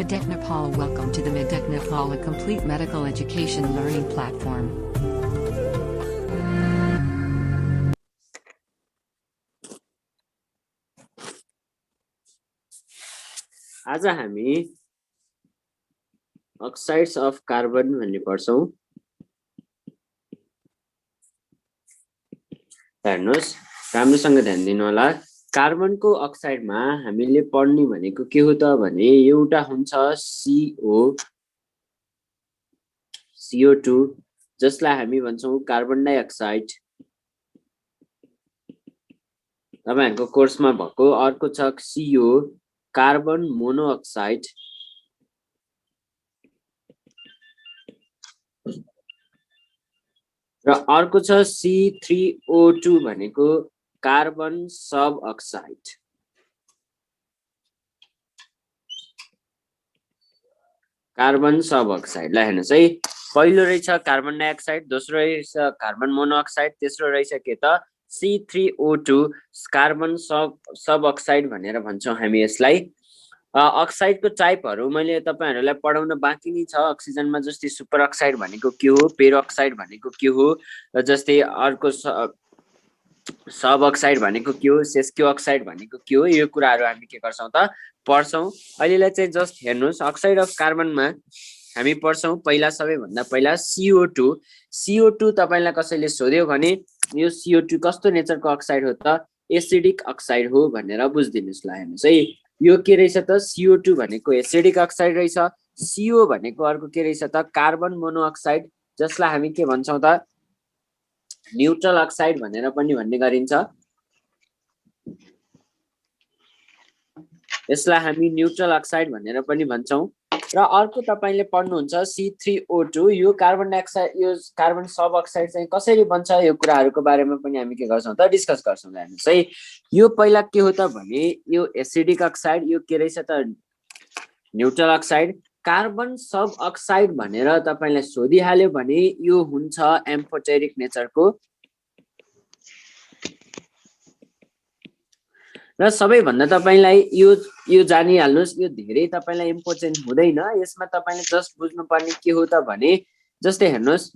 Medec Nepal. Welcome to the Medec Nepal, a complete medical education learning platform. आज हामी oxides of carbon भन्ने पढ्छौं। हेर्नुस्, राम्रोसँग ध्यान दिनु होला। कार्बनको अक्साइडमा हामीले पढ्ने भनेको के हो त भने एउटा हुन्छ CO2 जसलाई हामी भन्छौं कार्बन डाइअक्साइड। तपाईहरुको कोर्समा भएको अर्को छ CO कार्बन मोनोअक्साइड। र अर्को छ C3O2 भनेको कार्बन सब अक्साइड। कार्बन सब अक्साइड लाई हेर्नुस् है, पहिलो रहेछ कार्बन डाइअक्साइड, दोस्रो रहेछ कार्बन मोनोअक्साइड, तेस्रो रहेछ के त C3O2 कार्बन सब अक्साइड भनेर भन्छौं हामी यसलाई। अक्साइडको टाइपहरु मैले तपाईहरुलाई पढाउन बाँकी नै छ। अक्सिजनमा जस्तै सुपर अक्साइड भनेको के हो, पेरोक्साइड भनेको के हो, जस्तै अर्को सब अक्साइड भनेको के हो, सेस्कियो अक्साइड भनेको के हो, यो कुराहरु हामी के गर्छौं त पढ्छौं। अहिलेलाई चाहिँ जस्ट हेर्नुस्, अक्साइड अफ कार्बनमा हामी पढ्छौं पहिला सबैभन्दा पहिला CO2। CO2 तपाईलाई कसैले सोध्यो भने यो CO2 कस्तो नेचरको अक्साइड हो त, एसिडिक अक्साइड हो भनेर बुझ्दिनुस् ल। हेर्नुस् है, यो के रहेछ त CO2 भनेको एसिडिक अक्साइड रहेछ। CO भनेको अर्को के रहेछ त कार्बन मोनोअक्साइड, जसलाई हामी के भन्छौं त न्यूट्रल अक्साइड भनेर पनि भन्ने गरिन्छ। यसलाई हामी न्यूट्रल अक्साइड भनेर पनि भन्छौं। र अर्को तपाईले पढ्नुहुन्छ C3O2, यो कार्बन डाइअक्साइड, यो कार्बन सब अक्साइड चाहिँ कसरी बन्छ, यो कुराहरुको बारेमा पनि हामी के गर्छौं त डिस्कस गर्छौं। हेर्नुस् है, यो पहिला के हो त भने यो एसिडिक अक्साइड, यो के रहेछ त न्यूट्रल अक्साइड। कार्बन सब अक्साइड भनेर तपाईलाई सोधिहाल्यो भने यो हुन्छ एम्फोटेरिक नेचरको। र सबैभन्दा तपाईलाई यो जानिहाल्नुस्, यो धेरै तपाईलाई इम्पोर्टेन्ट हुँदैन। यसमा तपाईले जस्ट बुझ्नुपर्ने के हो त भने जस्तै हेर्नुस्,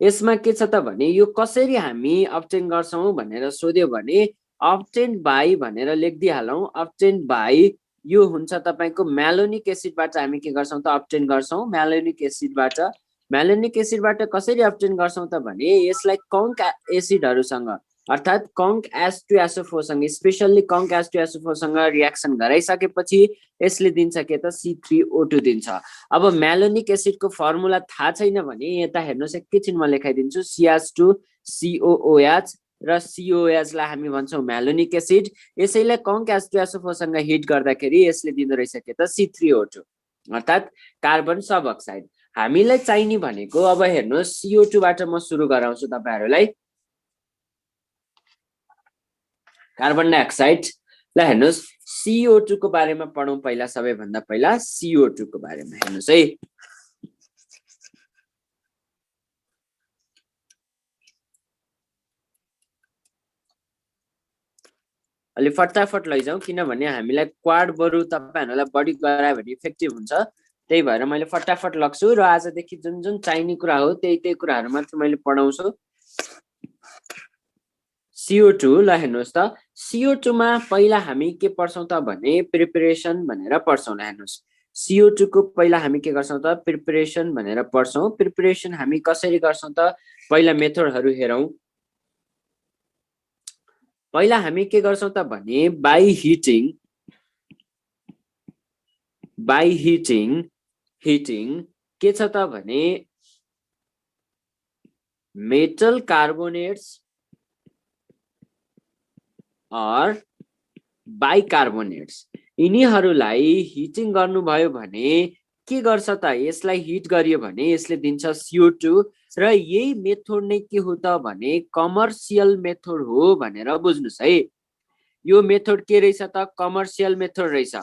यसमा के छ त भने यो कसरी हामी अब्टेन गर्छौं भनेर सोध्यो भने अब्टेन बाइ भनेर लेख्दिहालौं। अब्टेन बाइ यो हुन्छ तपाईको म्यालोनिक एसिडबाट हामी के गर्छौं त अब्टेन गर्छौं। म्यालोनिक एसिडबाट, म्यालोनिक एसिडबाट कसरी अब्टेन गर्छौं त भने यसलाई कंक एसिडहरुसँग अर्थात कंक H2SO4 सँग, स्पेशली कंक H2SO4 सँग रिएक्सन गराइसकेपछि यसले दिन्छ के त C3O2 दिन्छ। अब म्यालोनिक एसिडको फर्मुला थाहा छैन भने यता हेर्नुस्, एकैछिन म लेखाइदिन्छु। CH2COOH र COH लाई हामी भन्छौं म्यालोनिक एसिड। यसैले कंक H2SO4 सँग हिट गर्दाखेरि यसले दिँदो रहेछ के त C3O2 अर्थात कार्बन सब अक्साइड। हामीलाई चाहिने भनेको अब हेर्नुस्, CO2 बाट म सुरु गराउँछु तपाईहरुलाई। कार्बन डाइअक्साइड ल हेर्नुस्, CO2 को बारेमा पढौं पहिला। सबैभन्दा पहिला CO2 को बारेमा हेर्नुस् है। अलि फटाफट लैजाउँ, किनभने हामीलाई क्वाड बरु तपाईहरुलाई बढी गरायो भने इफेक्टिभ हुन्छ। त्यही भएर मैले फटाफट लग्छु र आजदेखि जुन जुन चाहिने कुरा हो त्यही कुराहरु मात्र मैले पढाउँछु। CO2 ल हेर्नुस् त, CO2 मा पहिला हामी के पढ्छौं त भने प्रिपरेसन भनेर पढ्छौं। ल हेर्नुस्, CO2 को पहिला हामी के गर्छौं त प्रिपरेसन भनेर पढ्छौं। प्रिपरेसन हामी कसरी गर्छौं त पहिला मेथडहरु हेरौं। पहिला हामी के गर्छौं त भने बाइ हिटिङ के छ त भने मेटल कार्बोनेट्स और बाइकार्बोनेट्स यिनीहरुलाई हिटिङ गर्नुभयो भने के गर्छ त यसलाई हिट गरियो भने यसले दिन्छ CO2। र यही मेथड नै के हो त भने कमर्शियल मेथड हो भनेर बुझ्नुस् है। यो मेथड के रहेछ त कमर्शियल मेथड रहेछ।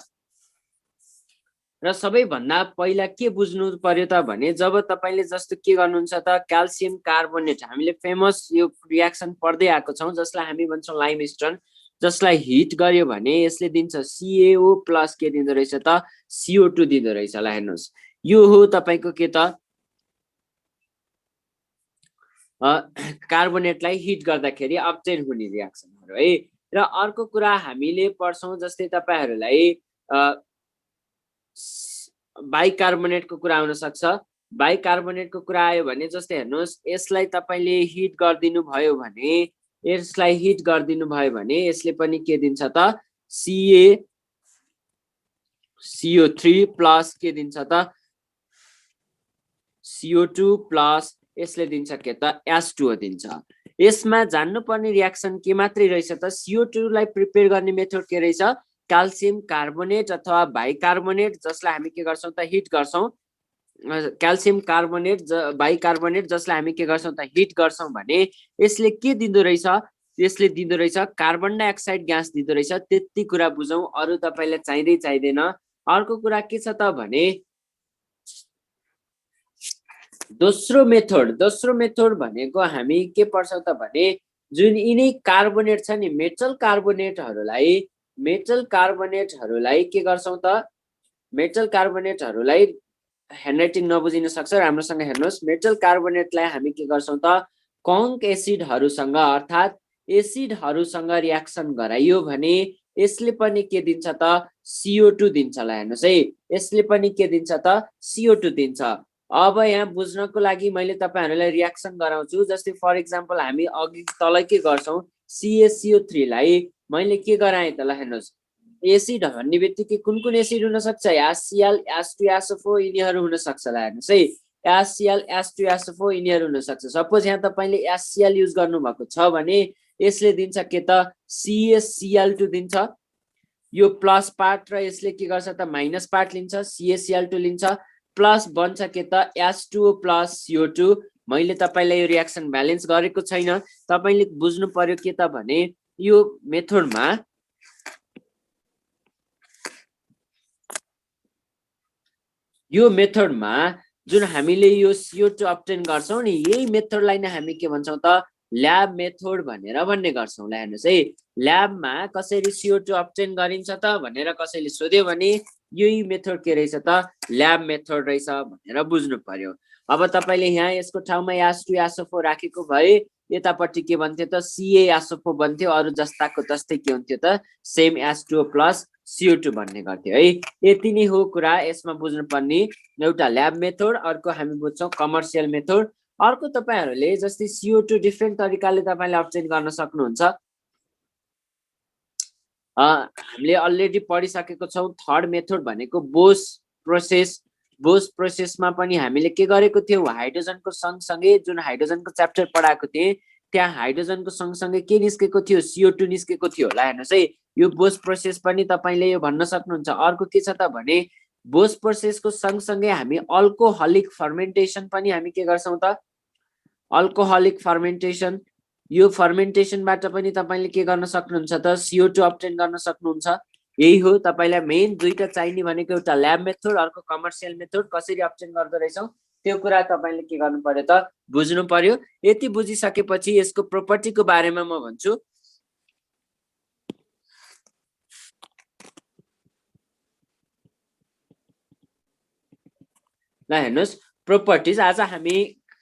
र सबैभन्दा पहिला के बुझ्नु पर्यो त भने जब तपाईले जस्तो के गर्नुहुन्छ त क्याल्सियम कार्बोनेट, हामीले फेमस यो रिएक्सन पढ्दै आएको छौं जसलाई हामी भन्छौं लाइमस्टोन। जसलाई हिट गर्यो भने यसले दिन्छ CaO प्लस के दिँदो रहेछ त CO2 दिँदो रहेछ। ल हेर्नुस् यो हो तपाईको के त कार्बोनेटलाई हिट गर्दाखेरि अब्टेन हुने रियाक्सनहरु है। र अर्को कुरा हामीले पढ्छौं जस्तै तपाईहरुलाई बाइकार्बोनेटको कुरा आउन सक्छ। बाइकार्बोनेटको कुरा आयो भने जस्तै हेर्नुस् यसलाई तपाईले हिट गर्दिनु भयो भने यसले पनि के दिन्छ त CO3 प्लस के दिन्छ त CO2 प्लस यसले दिन्छ के त H2O दिन्छ। यसमा जान्नुपर्ने रियाक्सन के मात्रै रहेछ त CO2 लाई प्रिपेयर गर्ने मेथड के रहेछ क्याल्सियम कार्बोनेट अथवा बाइकार्बोनेट जसलाई हामी के गर्छौं त हिट गर्छौं। क्याल्सियम कार्बोनेट बाइकार्बोनेट जसलाई हामी के गर्छौं त हिट गर्छौं भने यसले के दिँदो रहेछ यसले दिँदो रहेछ कार्बन डाइअक्साइड ग्यास दिँदो रहेछ। त्यति कुरा बुझौं अरु तपाईलाई चाहिदै चाहिदैन। अर्को कुरा के छ त भने दोस्रो मेथड भनेको हामी के पढ्छौं त भने जुन यिनै कार्बोनेट छ नि मेटल कार्बोनेटहरुलाई के गर्छौं त मेटल कार्बोनेटहरुलाई ह्यान्डराइटिङ नबुझिन सक्छ राम्रोसँग हेर्नुस्। मेटल कार्बोनेटलाई हामी के गर्छौं त कङ्क एसिडहरुसँग अर्थात एसिडहरुसँग रियाक्सन गराइयो भने यसले पनि के दिन्छ त CO2 दिन्छ। ल हेर्नुस् है यसले पनि के दिन्छ त CO2 दिन्छ। अब यहाँ बुझ्नको लागि मैले तपाईहरुलाई रियाक्सन गराउँछु। जस्तै फर एक्जाम्पल हामी अघि तलै के गर्छौं CaCO3 लाई मैले के गराएँ त ल हेर्नुस् एसिड भन्ने बित्तिकै कुन एसिड हुन सक्छ HCl H2SO4 यिनीहरु हुन सक्छ। ल हेर्नुस् है HCl H2SO4 यिनीहरु हुन सक्छ। सपोज यहाँ तपाईले HCl युज गर्नु भएको छ भने यसले दिन्छ के त CaCl2 दिन्छ। यो प्लस पार्ट र यसले के गर्छ त माइनस पार्ट लिन्छ CaCl2 लिन्छ प्लस बन्छ के त H2O प्लस CO2। मैले तपाईलाई यो रियाक्सन ब्यालेन्स गरेको छैन तपाईले बुझ्नु पर्यो के त भने यो मेथडमा जुन हामीले यो CO2 अब्टेन गर्छौं नि यही मेथडलाई नै हामी के भन्छौं त ल्याब मेथड भनेर भन्ने गर्छौं। ल हेर्नुस् है ल्याबमा कसरी CO2 अब्टेन गरिन्छ त भनेर कसैले सोध्यो भने यही मेथड के रहेछ त ल्याब मेथड रहेछ भनेर बुझ्नु पर्यो। अब तपाईले यहाँ यसको ठाउँमा H2SO4 राखेको भए यतापट्टि के भन्थ्यो त CaSO4 बन्थ्यो अरु जस्ताको जस्तै के हुन्थ्यो त सेम H2O प्लस CO2 भन्ने गर्थ्यो है। यति नै हो कुरा यसमा बुझ्नु पर्ने एउटा ल्याब मेथड अर्को हामी बुझ्छौं कमर्शियल मेथड। अर्को तपाईहरुले जस्तै CO2 डिफरेन्ट तरिकाले तपाईले अब्टेन गर्न सक्नुहुन्छ। हामीले अलरेडी पढिसकेको छौं थर्ड मेथड भनेको बोस प्रोसेसमा पनि हामीले के गरेको थियौ हाइड्रोजनको सँगसँगै जुन हाइड्रोजनको च्याप्टर पढाएको थिए त्यहाँ हाइड्रोजनको सँगसँगै के निस्केको थियो CO2 निस्केको थियो। ल हेर्नुस् है यो बोस प्रोसेस पनि तपाईले यो भन्न सक्नुहुन्छ। अर्को के छ त भने बोस प्रोसेसको सँगसँगै हामी अल्कोहलिक फर्मेन्टेसन पनि हामी के गर्छौं त अल्कोहलिक फर्मेन्टेसन। यो फर्मेन्टेसनबाट पनि तपाईले के गर्न सक्नुहुन्छ त CO2 अब्टेन गर्न सक्नुहुन्छ। यही हो तपाईलाई मेन दुईटा चाहिने भनेको एउटा ल्याब मेथड अर्को कमर्शियल मेथड कसरी अब्टेन गर्दै रहेछौं त्यो कुरा तपाईले के गर्नु पर्यो त बुझ्नु पर्यो। यति बुझिसकेपछि यसको प्रोपर्टीको बारेमा म भन्छु। ल हेर्नुस् प्रोपर्टीज आज हामी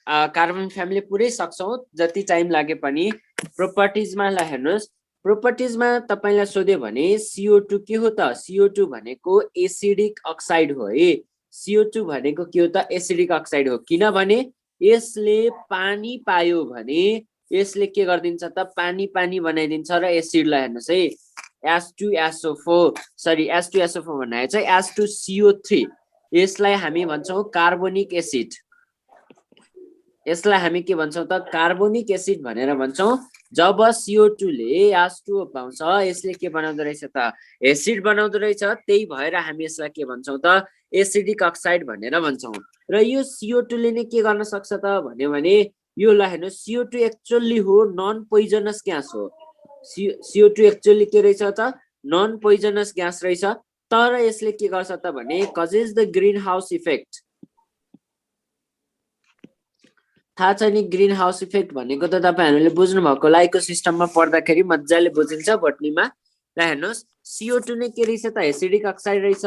कार्बन फ्यामिली पुरै सक्छौं जति टाइम लागे पनि प्रोपर्टीजमा। ल हेर्नुस् प्रोपर्टीजमा तपाईलाई सोध्यो भने CO2 के हो त CO2 भनेको एसिडिक अक्साइड हो है। CO2 भनेको के हो त एसिडिक अक्साइड हो किनभने यसले पानी पायो भने यसले के गर्दिन्छ त पानी बनाइदिन्छ र एसिडलाई हेर्नुस् है H2SO4 भन्नाले चाहिँ H2CO3 यसलाई हामी भन्छौं कार्बोनिक एसिड। यसलाई हामी के भन्छौं त कार्बोनिक एसिड भनेर भन्छौं। जब CO2 ले H2O पाउँछ यसले के बनाउँदो रहेछ त एसिड बनाउँदो रहेछ। त्यही भएर हामी यसलाई के भन्छौं त एसिडिक अक्साइड भनेर भन्छौं। र यो CO2 ले नै के गर्न सक्छ त भन्यो भने यो ल हेर्नु CO2 एक्चुअली हो नन पोइजनस ग्यास हो। CO2 एक्चुअली के रहेछ त नन पोइजनस ग्यास रहेछ तर यसले के गर्छ त भने causes the green house effect. थाहा छ नि ग्रीन हाउस इफेक्ट भनेको त तपाईहरुले बुझ्नु भएको होला इकोसिस्टममा पढ्दाखेरि मज्जाले बुझिन्छ बोटनीमा ल हेर्नुस् CO2 ने के रहेछ त एसिडिक अक्साइड रहेछ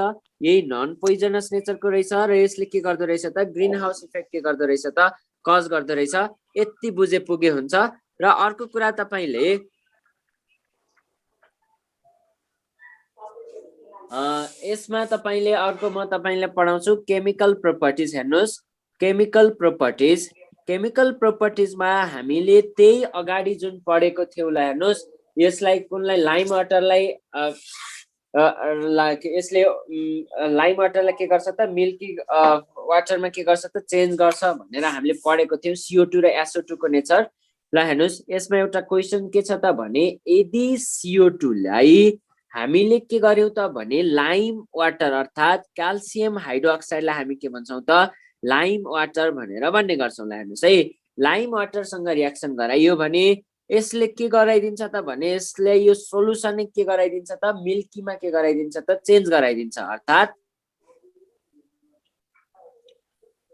यही नन पोइजनस नेचरको रहेछ र यसले के गर्दो रहेछ त ग्रीन हाउस इफेक्ट के गर्दो रहेछ त कज गर्दो रहेछ यति बुझे पुगे हुन्छ र अर्को कुरा तपाईले यसमा तपाईले अर्को म तपाईलाई पढाउँछु केमिकल प्रोपर्टिज हेर्नुस् केमिकल प्रोपर्टिजमा हामीले त्यही अगाडि जुन पढेको थियौ ल हेर्नुस् यसलाई कुनलाई लाइम वाटरलाई यसले लाइम वाटरलाई के गर्छ त मिल्की वाटरमा के गर्छ त चेन्ज गर्छ भनेर हामीले पढेको थियौ CO2 र SO2 को नेचर ल हेर्नुस् यसमा एउटा क्वेशन के छ त भने यदि CO2 लाई हामीले के गर्यौ त भने लाइम वाटर अर्थात क्याल्सियम हाइड्रोक्साइडलाई हामी के भन्छौं त लाइम वाटर भनेर भन्ने गर्छौं ल हेर्नुस् है लाइम वाटर सँग रिएक्सन गराइयो भने यसले के गराइदिन्छ त भने यसले यो सोलुसन के गराइदिन्छ त मिल्कीमा के गराइदिन्छ त चेन्ज गराइदिन्छ अर्थात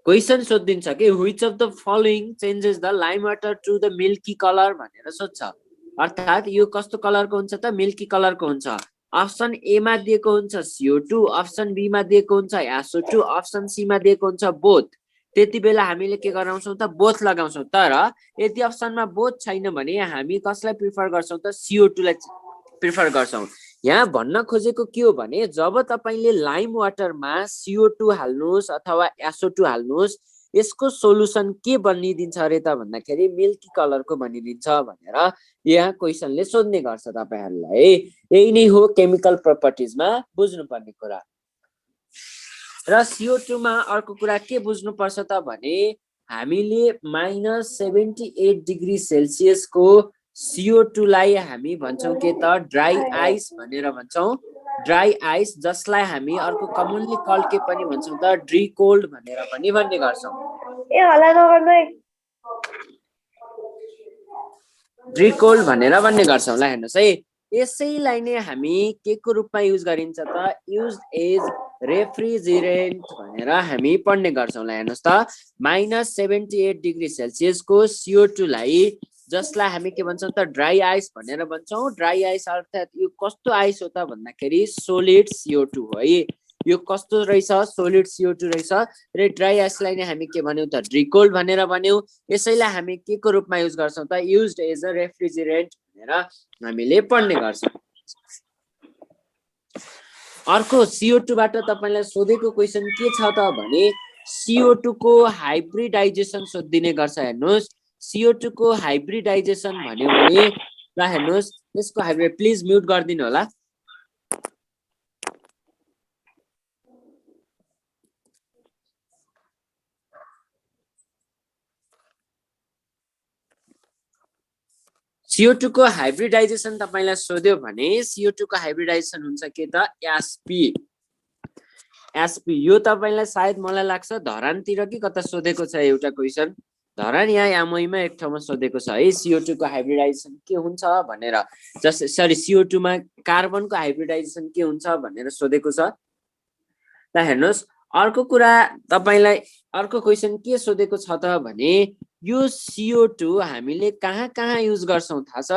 क्वेशन सोधिन्छ कि which of the following changes the lime water to the milky colour भनेर सोध्छ अर्थात यो कस्तो कलरको हुन्छ त मिल्की कलरको हुन्छ अप्सन ए मा दिएको हुन्छ CO2 अप्सन बी मा दिएको हुन्छ SO2 अप्सन सी मा दिएको हुन्छ बोथ त्यति बेला हामीले के गराउँछौं त बोथ लगाउँछौं तर यदि अप्सनमा बोथ छैन भने हामी कसलाई प्रिफर गर्छौं त CO2 लाई प्रिफर गर्छौं यहाँ भन्न खोजेको के हो भने जब तपाईले लाइम वाटरमा CO2 हाल्नुस् अथवा SO2 हाल्नुस् यसको सोलुसन के बनिदिन्छ अरे त भन्दाखेरि मिल्की कलरको बनिदिन्छ भनेर यहाँ क्वेशनले सोध्ने गर्छ तपाईहरुलाई यही नै हो केमिकल प्रोपर्टिजमा बुझ्नुपर्ने कुरा र CO2 मा अर्को कुरा के बुझ्नु पर्छ त भने हामीले -78 डिग्री सेल्सियस को CO2 लाई हामी भन्छौं के त ड्राई आइस भनेर भन्छौं ड्राई आइस जसलाई हामी अर्को कमनली कल के पनि भन्छौं त ड्री कोल्ड भनेर पनि भन्ने गर्छौं ए हला नगर्नु ड्री कोल्ड भनेर भन्ने गर्छौं ल हेर्नुस् है यसैलाई नै हामी के को रूपमा युज गरिन्छ त युज्ड एज रेफ्रिजरेन्ट भनेर हामी पढ्ने गर्छौं ल हेर्नुस् त -78 डिग्री सेल्सियस को CO2 लाई जसलाई हामी के भन्छौं त ड्राई आइस भनेर भन्छौं ड्राई आइस अर्थात यो कस्तो आइस हो त भन्दाखेरि सोलिड CO2 हो है यो कस्तो रहेछ सोलिड CO2 रहेछ र ड्राई आइसलाई नै हामी के भन्यौ त ड्री कोल्ड भनेर भन्यौ यसैलाई हामी के को रूपमा युज गर्छौं त युज्ड एज अ रेफ्रिजरेन्ट भनेर हामीले पढ्ने गर्छौं अर्को CO2 बाट तपाईलाई सोधेको क्वेशन के छ त भने CO2 को हाइब्रिडाइजेसन सोधिने गर्छ हेर्नुस् CO2 को हाइब्रिडाइजेसन भन्यो भने ल हेर्नुस् यसको हाइब्रिड प्लिज म्युट गर्दिनु होला CO2 को हाइब्रिडाइजेसन तपाईलाई सोध्यो भने CO2 को हाइब्रिडाइजेसन हुन्छ के त SP यो तपाईलाई सायद मलाई लाग्छ धरानतिर कि कता सोधेको छ एउटा क्वेशन धरान या एमओईमा एक ठाउँमा सोधेको छ है CO2 को हाइब्रिडाइजेसन के हुन्छ भनेर जस्ट सरी CO2 मा कार्बनको हाइब्रिडाइजेसन के हुन्छ भनेर सोधेको छ ल हेर्नुस् अर्को कुरा तपाईलाई अर्को क्वेशन के सोधेको छ त भने यो CO2 हामीले कहाँ युज गर्छौं थाहा छ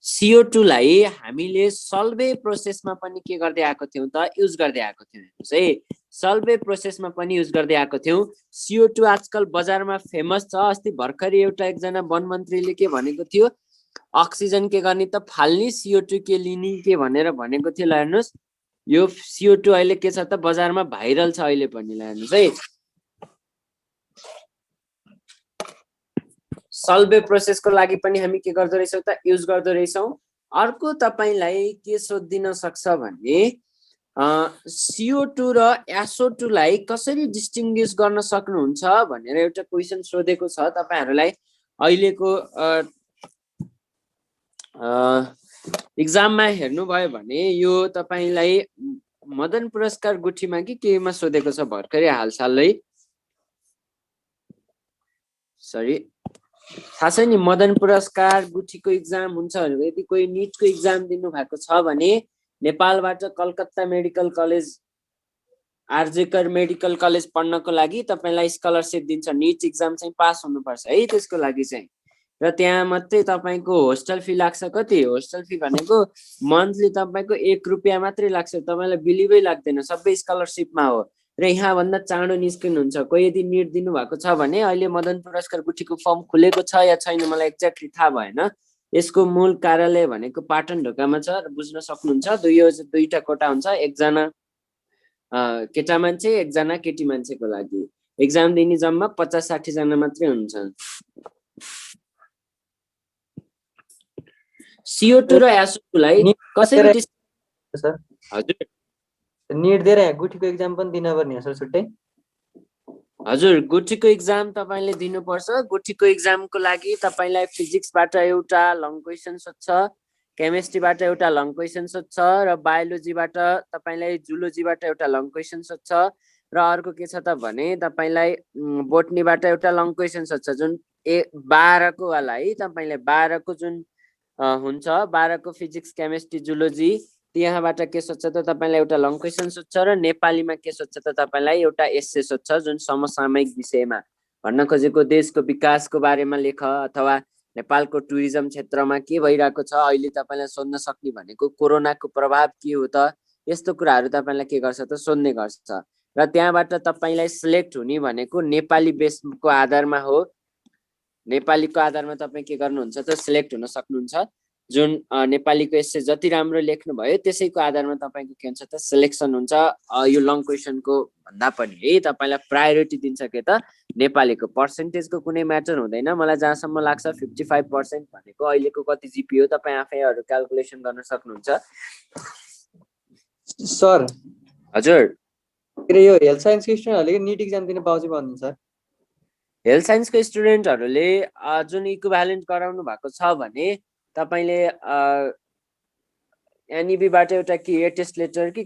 CO2 लाई हामीले सल्वे प्रोसेसमा पनि के गर्दै आएको थियौ त युज गर्दै आएको थियौ हेर्नुस् है सल्वे प्रोसेसमा पनि युज गर्दै आएको थियौ CO2 आजकल बजारमा फेमस छ अस्ति भर्खरै एउटा एकजना वन मन्त्रीले के भनेको थियो अक्सिजन के गर्ने त फाल्ने CO2 के लिने के भनेर भनेको थियो ल हेर्नुस् यो CO2 अहिले के छ त बजारमा भाइरल छ अहिले पनि ल हेर्नुस् है सल्वे प्रोसेसको लागि पनि हामी के गर्दै रहेछौं त युज गर्दै रहेछौं अर्को तपाईलाई के सोधिन सक्छ भने CO2 र SO2 लाई कसरी डिस्टिंग्विश गर्न सक्नुहुन्छ भनेर एउटा क्वेशन सोधेको छ तपाईहरुलाई अहिलेको एक्जाममा हेर्नु भयो भने यो तपाईलाई मदन पुरस्कार गुठीमा कि केमा सोधेको छ भर्खरै हालसालै सरी थाहा छ नि मदन पुरस्कार गुठीको एक्जाम हुन्छ यदि कोही नीटको एक्जाम दिनु भएको छ भने नेपालबाट Calcutta medical college RG Kar medical college पढ्नको लागि तपाईलाई स्कलरशिप दिन्छ नीट एक्जाम चाहिँ पास हुनुपर्छ है त्यसको लागि चाहिँ र त्यहाँ मात्रै तपाईको होस्टल फी लाग्छ कति होस्टल फी भनेको मन्थली तपाईको 1 रुपैयाँ मात्रै लाग्छ तपाईलाई बिलिभै लाग्दैन सबै स्कलरशिपमा हो र यहाँ भन्दा चाँडो निस्किनुहुन्छ कोही यदि नीट दिनु भएको छ भने अहिले मदन पुरस्कार गुठीको फर्म खुलेको छ या छैन मलाई एक्ज्याक्टली थाहा भएन यसको मूल कार्यालय भनेको पाटन ढोकामा छ र बुझ्न सक्नुहुन्छ दुईटा कोटा हुन्छ एकजना केटा मान्छे एकजना केटी मान्छेको लागि एक्जाम दिने जम्मा 50-60 जना मात्रै हुन्छ CO2 र SO2 लाई कसरी सर हजुर नीट दिएर गुठीको एक्जाम पनि दिन पर्ने हो सर छुट्टै हजुर गुठीको एक्जाम तपाईले दिनुपर्छ गुठीको एक्जामको लागि तपाईलाई फिजिक्सबाट एउटा लङ क्वेशन सोध्छ केमिस्ट्रीबाट एउटा लङ क्वेशन सोध्छ र बायोलोजीबाट तपाईलाई जुलोजीबाट एउटा लङ क्वेशन सोध्छ र अर्को के छ त भने तपाईलाई बोटनीबाट एउटा लङ क्वेशन सोध्छ जुन 12 को वाला है तपाईले 12 को जुन हुन्छ 12 को फिजिक्स केमिस्ट्री जुलोजी त्यहाँबाट के सोध्छ त तपाईलाई एउटा लङ क्वेशन सोध्छ र नेपालीमा के सोध्छ त तपाईलाई एउटा एस्से सोध्छ जुन समसामयिक विषयमा भन्न खोजेको देशको विकासको बारेमा लेख अथवा नेपालको टुरिज्म क्षेत्रमा के भइरहेको छ अहिले तपाईलाई सोध्न सक्ने भनेको कोरोनाको प्रभाव के हो त यस्तो कुराहरु तपाईलाई के गर्छ त सोध्ने गर्छ र त्यहाँबाट तपाईलाई सिलेक्ट हुने भनेको नेपाली बेसको आधारमा हो नेपालीको आधारमा तपाई के गर्नुहुन्छ त सिलेक्ट हुन सक्नुहुन्छ जुन नेपालीको एस्से जति राम्रो लेख्नु भयो त्यसैको आधारमा तपाईको के हुन्छ त सिलेक्सन हुन्छ यो लङ क्वेशनको भन्दा पनि है तपाईलाई प्रायोरिटी दिन्छ के त नेपालीको पर्सेन्टेजको कुनै म्याटर हुँदैन मलाई जहाँसम्म लाग्छ 55% भनेको अहिलेको कति जीपी हो तपाई आफैहरु क्याल्कुलेसन गर्न सक्नुहुन्छ सर हजुर यो हेल्थ साइन्सको स्टुडेन्टहरुले नीट एक्जाम दिन पाउँछ भन्नु सर हेल्थ साइन्सको स्टुडेन्टहरुले जुन इक्विभ्यालेन्ट गराउनु भएको छ भने तपाईले एनईबी बाट एउटा के टेस्ट लेटर के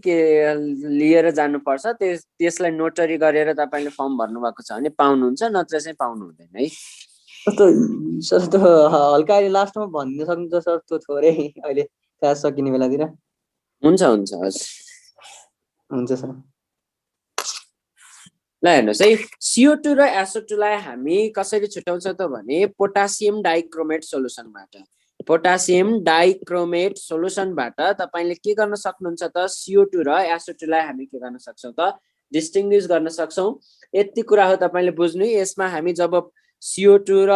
लिएर जानु पर्छ त्यसलाई नोटरी गरेर तपाईले फर्म भर्नु भएको छ भने पाउनुहुन्छ नत्र चाहिँ पाउनु हुँदैन है सर त हल्का लास्टमा भन्न सक्नुहुन्छ सर त्यो थोरै अहिले क्लास सकिने बेलातिर हुन्छ हुन्छ हस् हुन्छ सर ल हेर्नुस् है CO2 र SO2 लाई हामी कसरी छुटाउँछ त भने पोटासियम डाइक्रोमेट सोलुसनबाट पोटासियम डाइक्रोमेट सोलुसनबाट तपाईले के गर्न सक्नुहुन्छ त CO2 र SO2 लाई हामी के गर्न सक्छौं त डिस्टिंग्विश गर्न सक्छौं यति कुरा हो तपाईले बुझ्नु यसमा हामी जब CO2 र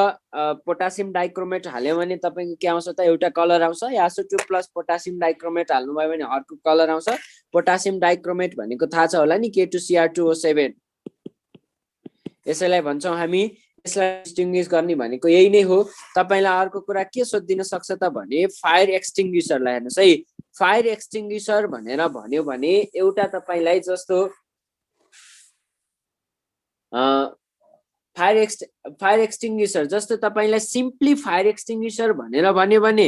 पोटासियम डाइक्रोमेट हाल्यो भने तपाईको के आउँछ त एउटा कलर आउँछ SO2 प्लस पोटासियम डाइक्रोमेट हाल्नु भयो भने अर्को कलर आउँछ पोटासियम डाइक्रोमेट भनेको थाहा छ होला नि K2Cr2O7 यसैलाई भन्छौं हामी यसलाई डिस्टिंग्विश गर्ने भनेको यही नै हो तपाईलाई अर्को कुरा के सोधिदिन सक्छ त भने फायर एक्सटिंग्विशरलाई हेर्नुस् है फायर एक्सटिंग्विशर भनेर भन्यो भने एउटा तपाईलाई जस्तो फायर एक्सटिंग्विशर जस्तो तपाईलाई सिम्पली फायर एक्सटिंग्विशर भनेर भन्यो भने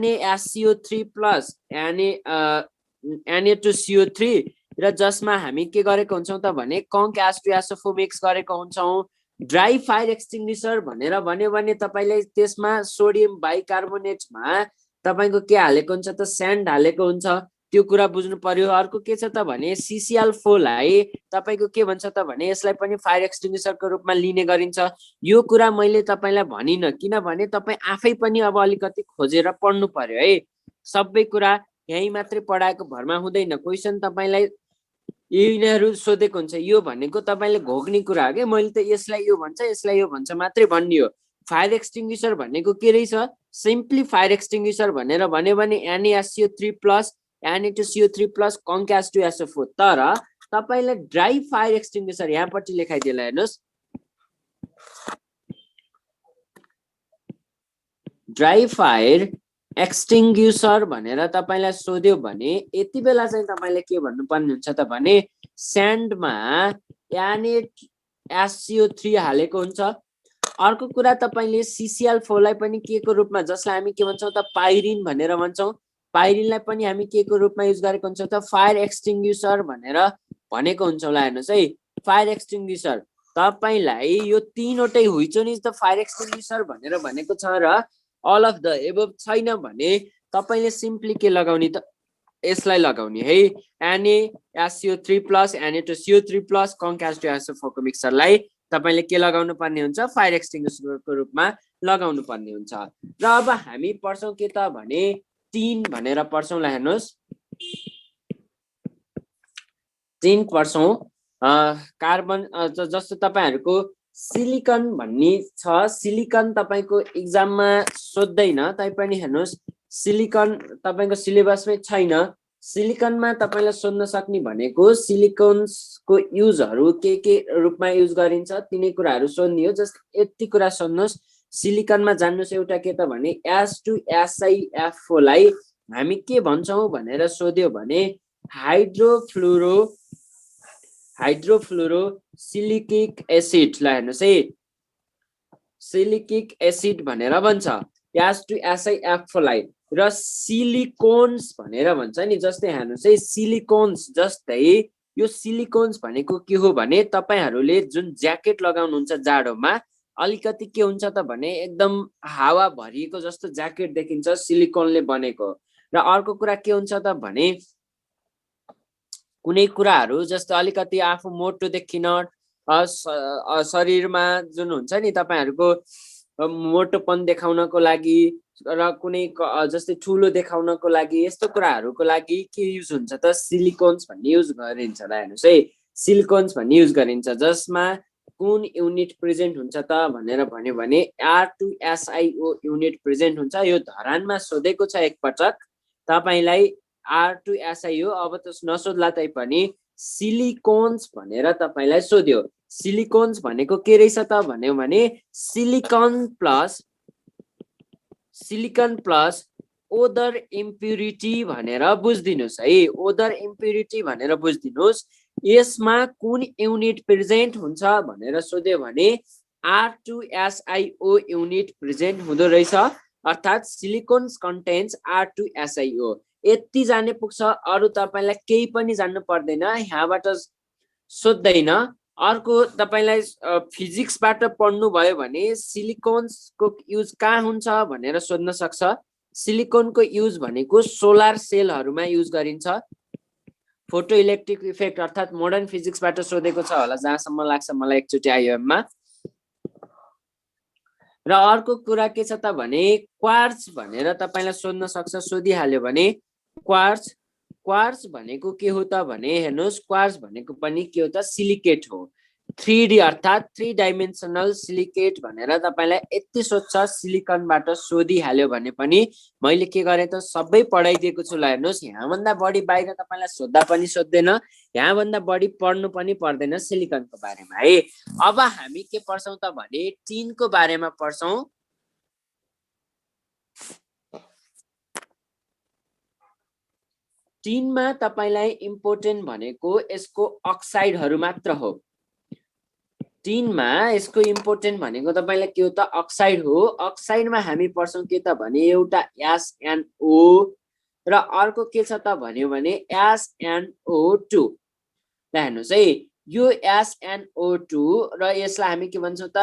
NaSCO3+ Na2CO3 र जसमा हामी के गरेको हुन्छौं त भने कङ्क H2SO4 मिक्स गरेको हुन्छौं ड्राई फायर एक्सटिंग्विशर भनेर भन्यो भने तपाईले त्यसमा सोडियम बाइकार्बोनेटमा तपाईको के हालेको हुन्छ त स्यान्ड हालेको हुन्छ त्यो कुरा बुझ्नु पर्यो अर्को के छ त भने CCl4 लाई तपाईको के भन्छ त भने यसलाई पनि फायर एक्सटिंग्विशरको रूपमा लिने गरिन्छ यो कुरा मैले तपाईलाई भनिन किनभने तपाई आफै पनि अब अलिकति खोजेर पढ्नु पर्यो है सबै कुरा यही मात्रै पढाएको भरमा हुँदैन क्वेशन तपाईलाई यिनीहरु सोधेको हुन्छ यो भनेको तपाईले घोक्ने कुरा हो के मैले त यसलाई यो भन्छ मात्रै भन्ने हो फायर एक्सटिंग्विशर भनेको के रहेछ सिम्पली फायर एक्सटिंग्विशर भनेर भन्यो भने NaSCO3+ Na2CO3+ कङ्क H2SO4 तर तपाईले ड्राई फायर एक्सटिंग्विशर यहाँपट्टि लेखाइदिएला हेर्नुस् ड्राई फायर एक्सटिंग्विशर भनेर तपाईलाई सोध्यो भने यति बेला चाहिँ तपाईले के भन्नुपर्ने हुन्छ त भने स्यान्डमा NaSCO3 हालेको हुन्छ अर्को कुरा तपाईले CCl4 लाई पनि के को रूपमा जसलाई हामी के भन्छौं त पाइरिन भनेर भन्छौं पाइरिनलाई पनि हामी के को रूपमा युज गरेको हुन्छौं त फायर एक्सटिंग्विशर भनेर भनेको हुन्छौं ल हेर्नुस् है फायर एक्सटिंग्विशर तपाईलाई यो तीनवटै हुइचो नि त फायर एक्सटिंग्विशर भनेर भनेको छ र अल अफ द एबभ छैन भने तपाईले सिम्पली के लगाउने त यसलाई लगाउने है NaSCO3+ Na2CO3+ कङ्क्यास2SO4 को मिक्सचरलाई तपाईले के लगाउनु पर्ने हुन्छ फायर एक्सटिङ्ग्विसरको रूपमा लगाउनु पर्ने हुन्छ। र अब हामी पढ्छौं के त भने टिन भनेर पढ्छौं। ल हेर्नुस् टिन पढ्छौं कार्बन जस्तो तपाईहरुको सिलिकन भन्ने छ। सिलिकन तपाईको एक्जाममा सोध्दैन तैपनि हेर्नुस् सिलिकन तपाईको सिलेबसमै छैन। सिलिकनमा तपाईलाई सोध्न सक्ने भनेको सिलिकन्सको युजहरु के रूपमा युज गरिन्छ तिनै कुराहरु सोध्ने हो। जस्ट यति कुरा सोध्नुस् सिलिकनमा जान्नुस् एउटा के त भने H2SiF4 लाई हामी के भन्छौं भनेर सोध्यो भने हाइड्रोफ्लोरो सिलिकिक एसिड ला हेर्नुस् है सिलिकिक एसिड भनेर भन्छ H2SiF4 लाई। र सिलिकोन्स भनेर भन्छ नि जस्तै हेर्नुस् है सिलिकोन्स जस्तै यो सिलिकोन्स भनेको के हो भने तपाईहरुले जुन ज्याकेट लगाउनुहुन्छ जाडोमा अलिकति के हुन्छ त भने एकदम हावा भरिएको जस्तो ज्याकेट देखिन्छ सिलिकोनले बनेको। र अर्को कुरा के हुन्छ त भने कुनै कुराहरु जस्तो अलिकति आफू मोटो देखिन शरीरमा जुन हुन्छ नि तपाईहरुको मोटोपन देखाउनको लागि र कुनै जस्तै ठुलो देखाउनको लागि यस्तो कुराहरुको लागि के युज हुन्छ त सिलिकोन्स भन्ने युज गरिन्छ। ल हेर्नुस् है सिलिकोन्स भन्ने युज गरिन्छ जसमा कुन युनिट प्रेजेन्ट हुन्छ त भनेर भन्यो भने R2SiO युनिट प्रेजेन्ट हुन्छ। यो धरानमा सोधेको छ एकपटक तपाईलाई R2SiO अब त नसोध्ला तै पनि सिलिकोन्स भनेर तपाईलाई सोध्यो। सिलिकोन्स भनेको के रहेछ त भन्यो भने सिलिकन प्लस ओदर इम्प्युरिटी भनेर बुझ्दिनुस् है ओदर इम्प्युरिटी भनेर बुझ्दिनुस्। यसमा कुन युनिट प्रेजेन्ट हुन्छ भनेर सोध्यो भने R2SiO युनिट प्रेजेन्ट हुँदो रहेछ अर्थात सिलिकोन्स कन्टेन्स R2SiO। यति जाने पुग्छ अरु तपाईलाई केही पनि जान्नु पर्दैन यहाँबाट सोध्दैन। अर्को तपाईलाई फिजिक्सबाट पढ्नु भयो भने सिलिकोन्सको युज कहाँ हुन्छ भनेर सोध्न सक्छ। सिलिकोनको युज भनेको सोलर सेलहरुमा युज गरिन्छ। फोटो इलेक्ट्रिक इफेक्ट अर्थात मोडर्न फिजिक्सबाट सोधेको छ होला जहाँसम्म लाग्छ मलाई एकचोटी IIM मा। र अर्को कुरा के छ त भने क्वार्ट्ज भनेर तपाईलाई सोध्न सक्छ सोधिहाल्यो भने क्वार्ट्ज भनेको के हो त भने हेर्नुस् क्वार्ट्ज भनेको पनि के हो त सिलिकेट हो 3D अर्थात 3 डाइमेन्सनल सिलिकेट भनेर तपाईलाई यति सोध्छ सिलिकनबाट सोधिहाल्यो भने पनि मैले के गरे त सबै पढाइदिएको छु। ल हेर्नुस् यहाँ भन्दा बढी बाहिर तपाईलाई सोध्दा पनि सोध्दैन यहाँ भन्दा बढी पढ्नु पनि पर्दैन सिलिकनको बारेमा है। अब हामी के पढ्छौं त भने टिनको बारेमा पढ्छौं। टिनमा तपाईलाई इम्पोर्टेन्ट भनेको यसको अक्साइडहरु मात्र हो। टिनमा यसको इम्पोर्टेन्ट भनेको तपाईलाई के हो त अक्साइड हो। अक्साइडमा हामी पढ्छौं के त भने एउटा SNO र अर्को के छ त भन्यो भने SNO2। ल हेर्नुस् है यो SNO2 र यसलाई हामी के भन्छौं त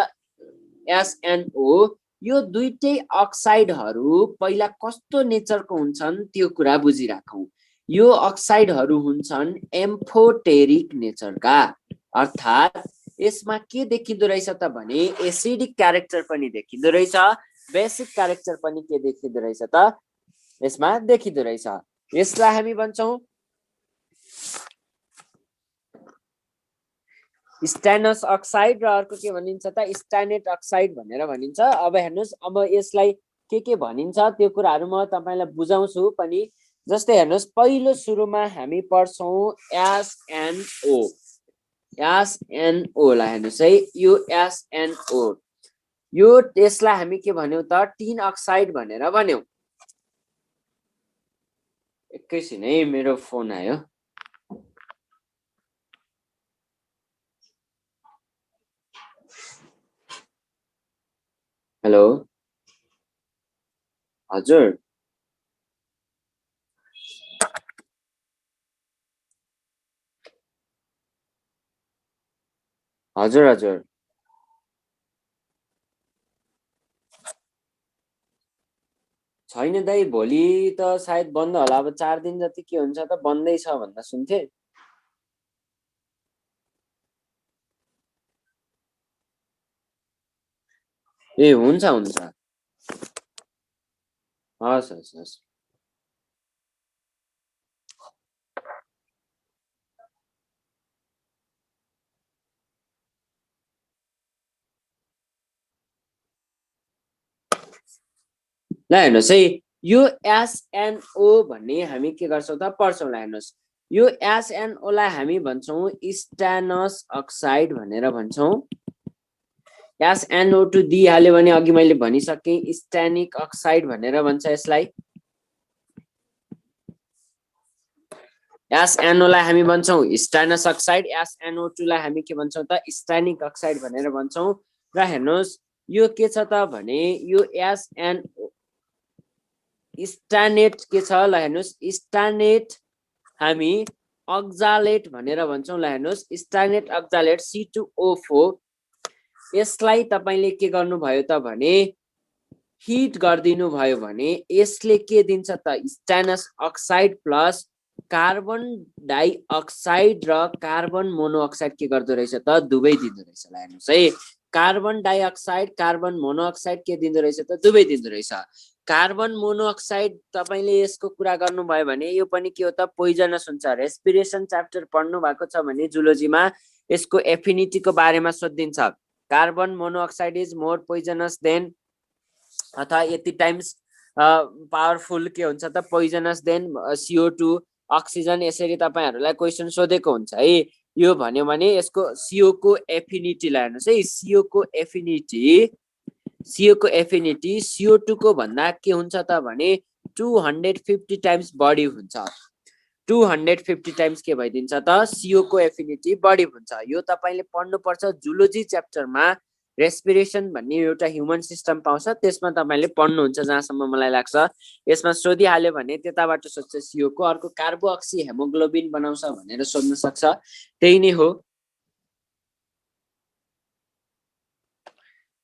SNO यो दुईटै अक्साइडहरु पहिला कस्तो नेचरको हुन्छन् त्यो कुरा बुझिराखौं। यो अक्साइडहरु हुन्छन् एम्फोटेरिक नेचरका अर्थात यसमा के देखिँदो रहेछ त भने एसिडिक क्यारेक्टर पनि देखिँदो रहेछ बेसिक क्यारेक्टर पनि के देखिँदो रहेछ त यसमा देखिँदो रहेछ। यसलाई हामी भन्छौं स्टेनस अक्साइड र अर्को के भनिन्छ त स्टाइनेट अक्साइड भनेर भनिन्छ। अब हेर्नुस् अब यसलाई के भनिन्छ त्यो कुराहरु म तपाईलाई बुझाउँछु पनि। जस्तै हेर्नुस् पहिलो सुरुमा हामी पढ्छौं SNO ला हेर्नुस् है यो SNO यो यसलाई हामी के भन्यौ त टिन अक्साइड भनेर भन्यौ। एकैछिन है मेरो फोन आयो। हेलो हजुर हजुर छैन दाइ भोलि त सायद बन्द होला अब 4 दिन जति के हुन्छ त बन्दै छ भन्दा सुन्थे ए हुन्छ हुन्छ हस् हस् हस् ल हेर्नुहोस् है यो SNO भन्ने हामी के गर्छौँ त पढ्छौँ ल हेर्नुहोस् यो SNO लाई हामी भन्छौँ स्टानस अक्साइड भनेर भन्छौँ SNO2 दिइहाल्यो भने अघि मैले भनिसकेँ स्टानिक अक्साइड भनेर भन्छ यसलाई SNO लाई हामी भन्छौँ स्टानस अक्साइड SNO2 लाई हामी के भन्छौँ त स्टानिक अक्साइड भनेर भन्छौँ र हेर्नुहोस् यो के छ त भने यो SNO स्टानेट के छ ल हेर्नुहोस् स्टानेट हामी अक्जालेट भनेर भन्छौँ ल हेर्नुहोस् स्टानेट अक्जालेट C2O4 यसलाई तपाईले के गर्नुभयो त भने हिट गरिदिनु भयो भने यसले के दिन्छ त स्टानस अक्साइड प्लस कार्बन डाइअक्साइड र कार्बन मोनोअक्साइड के गर्दो रहेछ त दुवै दिँदो रहेछ ल हेर्नुहोस् है कार्बन डाइअक्साइड कार्बन मोनोअक्साइड के दिँदो रहेछ त दुवै दिँदो रहेछ कार्बन मोनोअक्साइड तपाईले यसको कुरा गर्नुभयो भने यो पनि के हो त पोइजनस हुन्छ रेस्पिरेसन च्याप्टर पढ्नु भएको छ भने जुलोजीमा यसको एफिनिटीको बारेमा सोधिन्छ carbon monoxide is more poisonous than अथवा यति टाइम्स पावरफुल के हुन्छ त पोइजनस देन CO2 अक्सिजन यसरी तपाईहरुलाई क्वेशन सोधेको हुन्छ है यो भन्यो भने यसको CO को एफिनिटी लाई हेर्नुस् है CO को एफिनिटी CO2 को भन्दा के हुन्छ त भने 250 टाइम्स बढी हुन्छ 250 टाइम्स के भइदिन्छ त CO को एफिनिटी बढी हुन्छ यो तपाईले पढ्नु पर्छ जुलोजी च्याप्टरमा रेस्पिरेसन भन्ने एउटा ह्युमन सिस्टम पाउँछ त्यसमा तपाईले पढ्नुहुन्छ जहाँसम्म मलाई लाग्छ यसमा सोधिहाल्यो भने त्यताबाट सोध्छ CO को अर्को कार्बोक्सी हेमोग्लोबिन बनाउँछ भनेर सोध्न सक्छ त्यही नै हो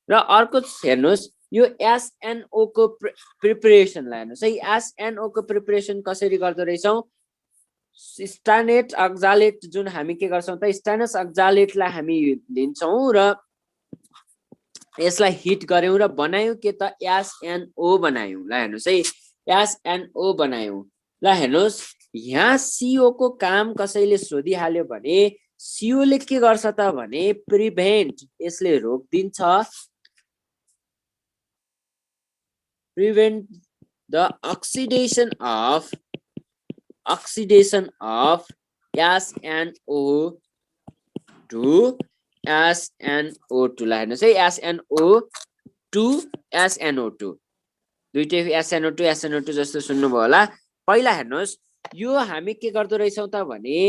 र अर्को हेर्नुस् यो SNO को प्रिपरेसन लाई हेर्नुस् है SNO को प्रिपरेसन कसरी गर्दो रहेछौ स्टानेट अक्जालेट जुन हामी के गर्छौं त स्टानस अक्जालेट लाई हामी लिन्छौं र यसलाई हिट गर्यौं र बनायौं के त SNO बनायौं ल हेर्नुस् है SNO बनायौं ल हेर्नुस् यहाँ CO को काम कसैले सोधिहाल्यो भने CO ले के गर्छ त भने प्रिभेन्ट यसले रोक्दिन्छ prevent the oxidation of SNO to SNO2 ला हेर्नुस् है SNO to SNO2 दुईटै SNO2 जस्तो सुन्नुभयो होला पहिला हेर्नुस् यो हामी के गर्दो रहेछौं त भने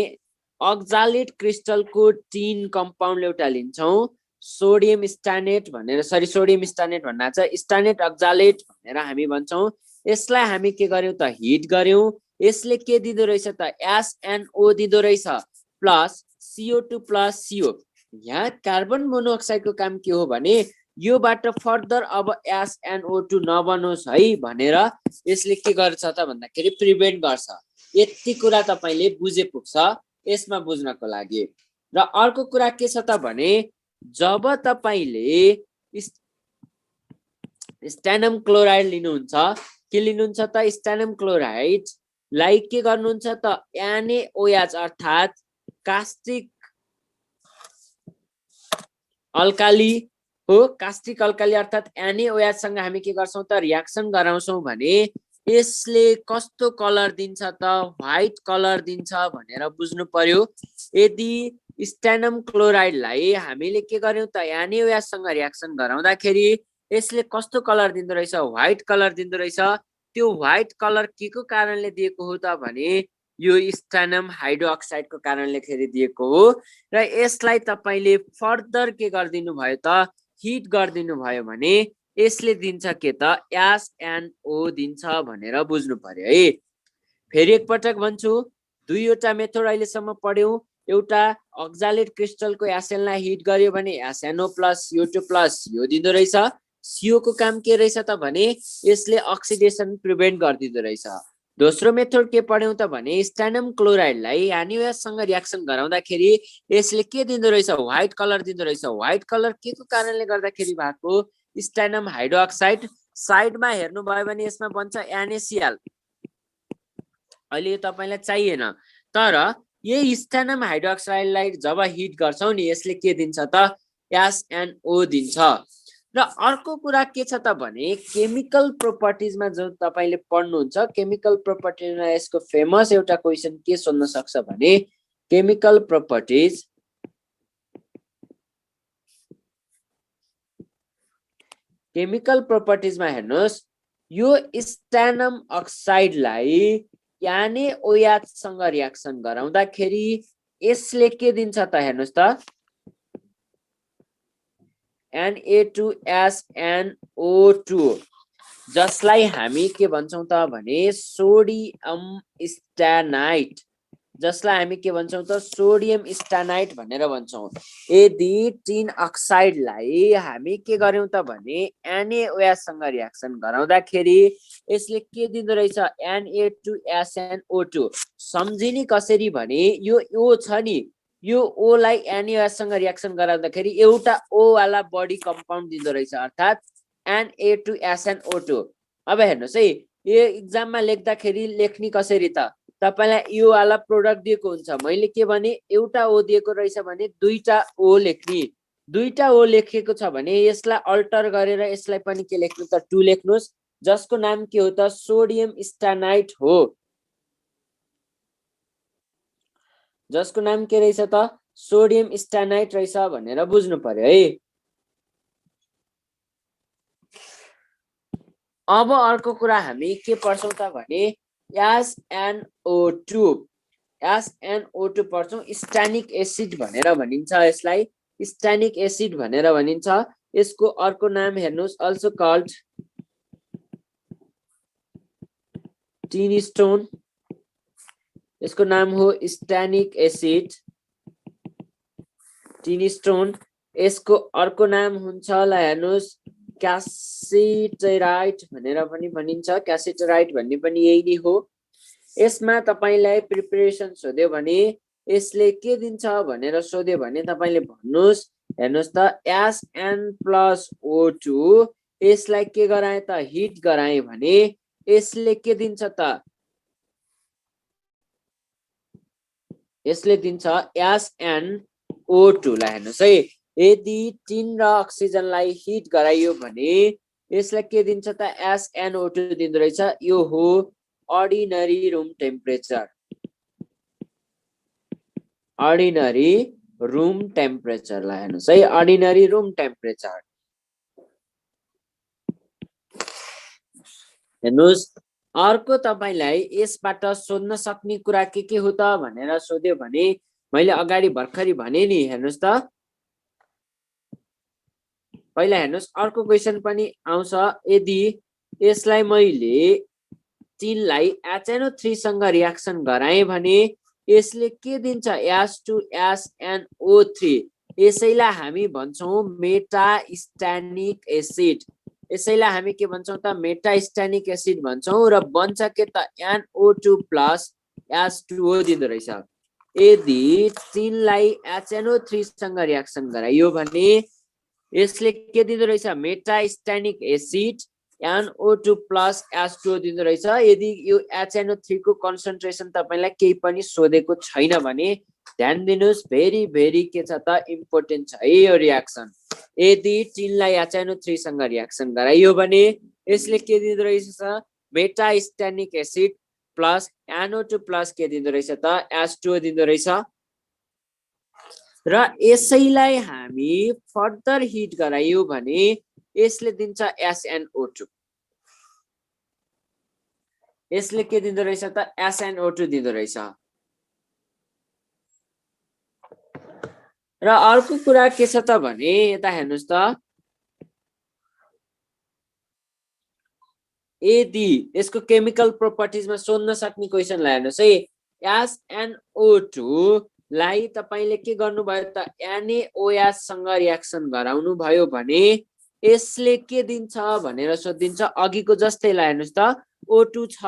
अक्जालेट क्रिस्टलको टिन कम्पाउन्ड एउटा लिन्छौं सोडियम स्टानेट भनेर सोडियम स्टानेट भन्ना छ स्टानेट अक्जालेट भनेर हामी भन्छौं यसलाई हामी के गर्यौं त हिट गर्यौं यसले के दिँदो रहेछ त SNO दिँदो रहेछ प्लस CO2 प्लस CO यहाँ कार्बन मोनोअक्साइड को काम के हो भने योबाट फर्दर अब SNO2 नबनोस् है भनेर यसले के गर्छ त भन्दाखेरि प्रिभेन्ट गर्छ यति कुरा तपाईले बुझे पुग्छ यसमा बुझ्नको लागि र अर्को कुरा के छ त भने जब तपाईले स्टानम क्लोराइड लिनुहुन्छ के लिनुहुन्छ त स्टानम क्लोराइड लाई के गर्नुहुन्छ त NaOH अर्थात कास्टिक अल्काली हो कास्टिक अल्काली अर्थात NaOH सँग हामी के गर्छौं त रियाक्सन गराउँछौं भने यसले कस्तो कलर दिन्छ त व्हाइट कलर दिन्छ भनेर बुझ्नु पर्यो यदि स्टानम क्लोराइड लाई हामीले के गर्यौं त NaOH सँग रियाक्सन गराउँदाखेरि यसले कस्तो कलर दिँदो रहेछ व्हाइट कलर दिँदो रहेछ त्यो व्हाइट कलर के को कारणले दिएको हो त भने यो स्टानम हाइड्रोक्साइड को कारणले खेरि दिएको हो र यसलाई तपाईले फर्दर के गर्दिनु भयो त हिट गर्दिनु भयो भने यसले दिन्छ के त SNO दिन्छ भनेर बुझ्नु पर्यो है फेरि एकपटक भन्छु दुईवटा मेथड अहिलेसम्म पढ्यौं एउटा अक्जालेट क्रिस्टलको एसएन लाई हिट गर्यो भने SNO+ CO2+ यो दिँदो रहेछ CO को काम के रहेछ त भने यसले अक्सिडेसन प्रिभेन्ट गर्दिदो रहेछ। दोस्रो मेथड के पढ्यौं त भने स्ट्यान्डम क्लोराइडलाई NaOH सँग रियाक्सन गराउँदाखेरि यसले के दिँदो रहेछ व्हाइट कलर दिँदो रहेछ। व्हाइट कलर के को कारणले गर्दाखेरि भएको स्ट्यान्डम हाइड्रोक्साइड साइडमा हेर्नु भयो भने यसमा बन्छ NaCl। अहिले यो तपाईलाई चाहिएन तर यही स्ट्यान्डम हाइड्रोक्साइडलाई जब हिट गर्छौ नि यसले के दिन्छ त SNO दिन्छ। र अर्को कुरा के छ त भने केमिकल प्रोपर्टिजमा जो तपाईले पढ्नुहुन्छ केमिकल प्रोपर्टिजमा यसको फेमस एउटा क्वेशन के सोध्न सक्छ भने केमिकल प्रोपर्टिजमा हेर्नुस् यो स्ट्यान्डम अक्साइडलाई NaOH सँग रियाक्सन गराउँदाखेरि यसले के दिन्छ त हेर्नुस् त Na2SNO2 जसलाई हामी के भन्छौं त भने सोडियम स्ट्यानाइट भनेर भन्छौं। यदि टिन अक्साइडलाई हामी के गर्यौं त भने NaOH सँग रियाक्सन गराउँदाखेरि यसले के दिँदो रहेछ Na2SNO2। सम्झिने कसरी भने यो O छ नि यो O लाई NaOH सँग रियाक्सन गराउँदाखेरि एउटा O वाला बडी कम्पाउन्ड दिँदो रहेछ अर्थात Na2SNO2। अब हेर्नुस् है यो एक्जाममा लेख्दाखेरि लेख्ने कसरी त तपाईलाई यो वाला प्रोडक्ट दिएको हुन्छ मैले के भने एउटा O दिएको रहेछ भने दुईटा O लेख्ने दुईटा O लेखेको छ भने यसलाई अल्टर गरेर यसलाई पनि के लेख्नु त 2 लेख्नुस् जसको नाम के हो त सोडियम स्ट्यानाइट हो। जसको नाम के रहेछ त सोडियम स्ट्यानाइट रहेछ भनेर बुझ्नु पर्यो है। अब अर्को कुरा हामी के पढ्छौं त भने SNO2 पढ्छौं। स्ट्यानिक एसिड भनेर भनिन्छ यसलाई स्ट्यानिक एसिड भनेर भनिन्छ। यसको अर्को नाम हेर्नुस् अल्सो कल्ड टिन स्टोन। यसको नाम हो स्ट्यानिक एसिड टिन स्टोन। यसको अर्को नाम हुन्छ ल हेर्नुस् क्यासिटेराइट भनेर पनि भनिन्छ। क्यासिटेराइट भन्ने पनि यही नै हो। यसमा तपाईलाई प्रिपरेसन सोध्यो भने यसले के दिन्छ भनेर सोध्यो भने तपाईले भन्नुस् हेर्नुस् त SN+O2 यसलाई के गराए त हिट गराए भने यसले के दिन्छ त यसले दिन्छ SNO2 लाई हेर्नुस् है यदि टिन र अक्सिजनलाई हिट गराइयो भने यसलाई के दिन्छ त SNO2 दिँदो रहेछ। यो हो ordinary room temperature. Ordinary room टेम्परेचरलाई हेर्नुस् है अर्डिनरी रुम टेम्परेचर। हेर्नुस् अर्को तपाईलाई यसबाट सोध्न सक्ने कुरा के हो त भनेर सोध्यो भने मैले अगाडि भर्खरी भने नि हेर्नुस् त पहिला हेर्नुस् अर्को क्वेशन पनि आउँछ यदि यसलाई मैले टिनलाई HNO3 सँग रियाक्सन गराए भने यसले के दिन्छ H2SNO3 यसैलाई हामी भन्छौं मेटास्ट्यानिक एसिड। यसैलाई हामी के भन्छौं त मेटास्ट्यानिक एसिड भन्छौं र बन्छ के त NO2+ H2O दिँदो रहेछ। यदि टिनलाई HNO3 सँग रियाक्सन गराइयो भने यसले के दिँदो रहेछ मेटास्ट्यानिक एसिड NO2+ H2O दिँदो रहेछ। यदि यो HNO3 को कन्सन्ट्रेसन तपाईलाई केही पनि सोधेको छैन भने ध्यान दिनुस् भेरी के छ त इम्पोर्टेन्ट छ है यो रियाक्सन। यदि टिनलाई HNO3 सँग रियाक्सन गराइयो भने यसले के दिँदो रहेछ मेटास्ट्यानिक एसिड प्लस NO2+ के दिँदो रहेछ त H2O दिँदो रहेछ। र यसैलाई हामी फर्दर हिट गराइयो भने यसले दिन्छ SNO2। यसले के दिँदो रहेछ त SNO2 दिँदो रहेछ। र अर्को कुरा के छ त भने यता हेर्नुस् त यदि यसको केमिकल प्रोपर्टिजमा सोध्न सक्ने क्वेशनलाई हेर्नुस् है SNO2 लाई तपाईले के गर्नु भयो त NaOH सँग रियाक्सन गराउनु भयो भने यसले के दिन्छ भनेर सोधिन्छ अघिको जस्तै ल हेर्नुस् त O2 छ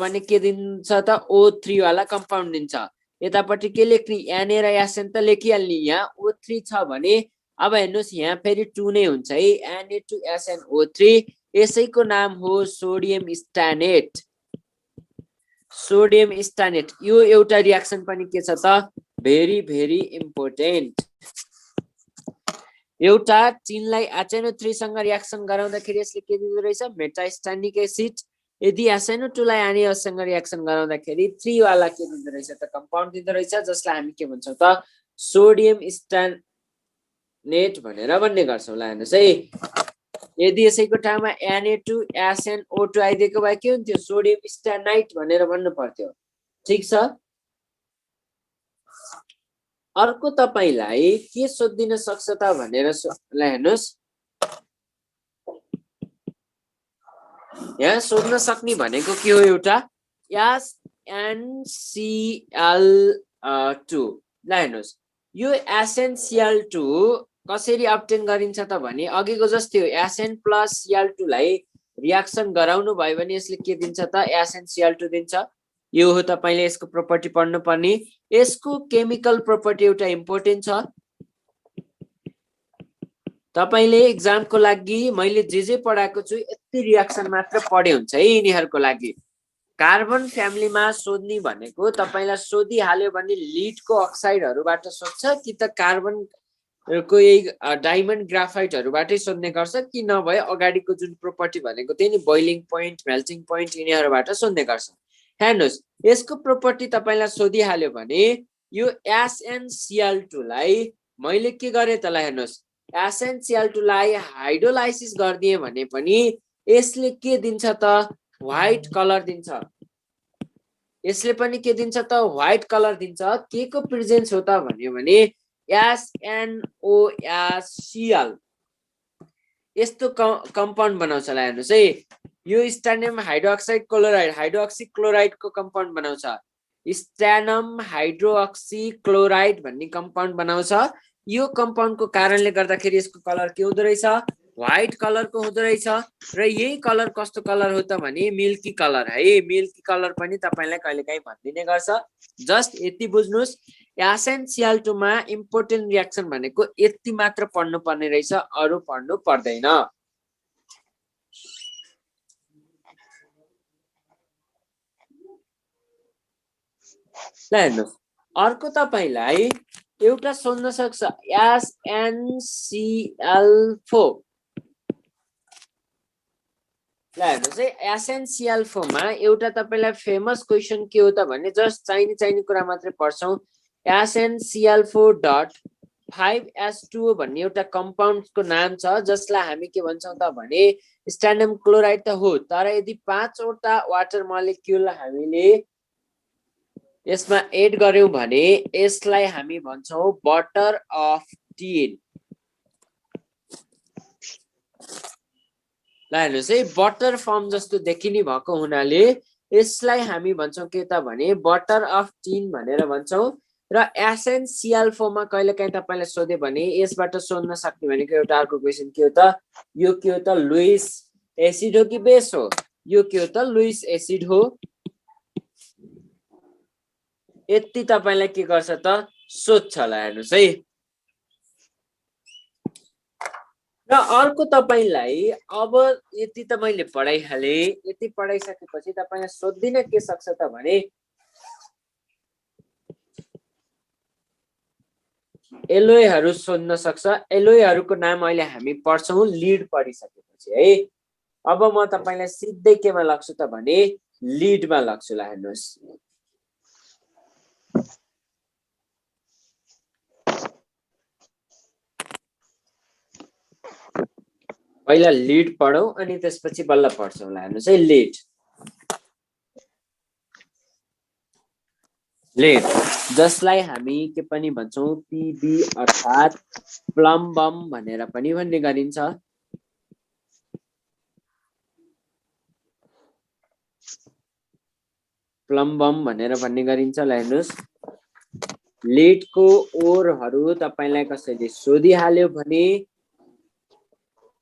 भने के दिन्छ त O3 वाला कम्पाउन्ड दिन्छ यतापट्टि के लेख्ने Na र SN त लेखिहाल्ने यहाँ O3 छ भने अब हेर्नुस् यहाँ फेरि 2 नै हुन्छ है Na2SnO3 यसैको नाम हो सोडियम स्टानेट यो एउटा रियाक्सन पनि के छ त भेरी भेरी इम्पोर्टेन्ट एउटा चिनलाई HNO3 सँग रियाक्सन गराउँदाखेरि यसले के दिँदो रहेछ मेटास्टानिक एसिड यदि SNO2 लाई आनीसँग रियाक्सन गराउँदाखेरि 3 वाला के दिँदो रहेछ त कम्पाउन्ड दिँदो रहेछ जसलाई हामी के भन्छौं त सोडियम स्टानेट भनेर भन्ने गर्छौं ल हेर्नुस् है यदि यसैको ठाउँमा Na2SnO2 आइदिएको भए के हुन्थ्यो सोडियम स्टानाइट भनेर भन्नु पर्थ्यो ठीक छ अर्को तपाईलाई के सोधिन सक्छ त भनेर ल हेर्नुस् यहाँ सोध्न सक्ने भनेको के हो एउटा SnCl2 ल हेर्नुस् यो SnCl2 कसरी अब्टेन गरिन्छ त भने अघिको जस्तै हो Sn + Cl2 लाई रियाक्सन गराउनु भयो भने यसले के दिन्छ त SnCl2 दिन्छ यो हो तपाईले यसको प्रपर्टी पढ्नु पर्ने यसको केमिकल प्रपर्टी एउटा इम्पोर्टेन्ट छ तपाईले एक्जामको लागि मैले जे पढाएको छु यति रियाक्सन मात्र पढे हुन्छ है यिनीहरुको लागि कार्बन फ्यामिलीमा सोध्ने भनेको तपाईलाई सोधिहाल्यो भने लिडको अक्साइडहरुबाट सोध्छ कि त कार्बन को यही डायमन्ड ग्राफाइटहरुबाटै सोध्ने गर्छ कि नभए अगाडिको जुन प्रपर्टी भनेको त्यही नि बोइलिङ पोइन्ट मेल्टिङ पोइन्ट यिनीहरुबाट सोध्ने गर्छ हेर्नुस् यसको प्रपर्टी तपाईलाई सोधिहाल्यो भने यो SnCl2 लाई मैले के गरे त ल हेर्नुस् SnCl2 लाई हाइड्रोलाइसिस गर्दिए भने पनि यसले के दिन्छ त व्हाइट कलर दिन्छ यसले पनि के दिन्छ त व्हाइट कलर दिन्छ के को प्रेजेन्स हो त भन्यो भने SnOHCl यस्तो कम्पाउन्ड बनाउँछ ल हेर्नुस् है यो स्ट्यान्डम हाइड्रोक्साइड क्लोराइड हाइड्रोक्सी क्लोराइड को कम्पाउन्ड बनाउँछ स्ट्यानम हाइड्रोक्सी क्लोराइड भन्ने कम्पाउन्ड बनाउँछ यो कम्पाउन्ड को कारणले गर्दाखेरि यसको कलर के हुँदो रहेछ व्हाइट कलर को हुँदो रहेछ र यही कलर कस्तो कलर हो त भने मिल्की कलर है मिल्की कलर पनि तपाईलाई कहिलेकाहीँ भन्दिने गर्छ जस्ट यति बुझ्नुस् SnCl2 मा इम्पोर्टेन्ट रियाक्सन भनेको यति मात्र पढ्नु पर्ने रहेछ अरु पढ्नु पर्दैन ल हेर्नुस् अर्को तपाईलाई एउटा सोध्न सक्छ SnCl4 ल हेर्नुस् है SnCl4 मा एउटा तपाईलाई फेमस क्वेशन के हो त भने जस्ट चाहिने कुरा मात्रै पढ्छौं SnCl4.5s2 भन्ने एउटा कम्पाउन्ड को नाम छ जसलाई हामी के भन्छौं त भने स्ट्यान्डम क्लोराइड त हो तर यदि 5 वटा वाटर मोलेक्युल हामीले यसमा एड गर्यौं भने यसलाई हामी भन्छौं बटर अफ टिन ल हेर्नुस् है बटर फर्म जस्तो देखिने भएको हुनाले यसलाई हामी भन्छौं के त भने बटर अफ टिन भनेर भन्छौं र SnCl4 मा कहिलेकाहीँ तपाईलाई सोध्यो भने यसबाट सोध्न सक्ने भनेको एउटा अर्को क्वेशन के हो त यो के हो त लुइस एसिड हो कि बेस हो यो के हो त लुइस एसिड हो यति तपाईलाई के गर्छ त सोध्छ ल हेर्नुस् है र अर्को तपाईलाई अब यति त मैले पढाइहाले यति पढाइसकेपछि तपाईलाई सोध्दिन के सक्छ त भने एलोयहरु सोध्न सक्छ एलोयहरुको नाम अहिले हामी पढ्छौं लीड पढिसकेपछि है अब म तपाईलाई सिधै केमा लाग्छु त भने लीडमा लाग्छु ल हेर्नुस् पहिला लीड पढौं अनि त्यसपछि बल्ल पढ्छौं ल हेर्नुस् है लीड जसलाई हामी के पनि भन्छौं पीबी अर्थात प्लम बम भनेर पनि भन्ने गरिन्छ प्लम बम भनेर भन्ने गरिन्छ ल हेर्नुस् लीड को ओरहरु तपाईलाई कसैले सोधिहाल्यो भने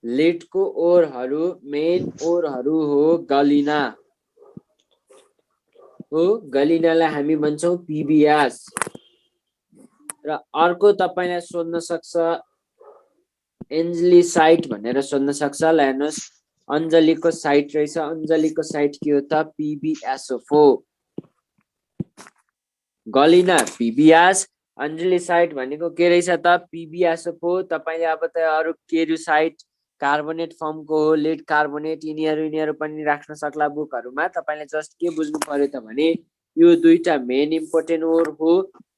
लिडको ओरहरू मेन ओरहरू हो गलिना हो गलिनालाई हामी भन्छौँ पिबियास। र अर्को तपाईलाई सोध्न सक्छ एन्जली साइट भनेर सोध्न सक्छ। ल हेर्नुहोस् अञ्जलीको साइट रहेछ, अञ्जलीको साइट के हो त पिबिएसओ। गलिना पिबियास, अञ्जली साइट भनेको के रहेछ त पिबिएसओ। तपाईले अब त अरु केरु साइट कार्बोनेट फर्मको हो, लिड कार्बोनेट, यिनीहरू पनि राख्न सक्ला बुकहरुमा। तपाईले जस्ट के बुझ्नु पर्यो त भने यो दुईटा मेन इम्पोर्टेन्ट ओर हो,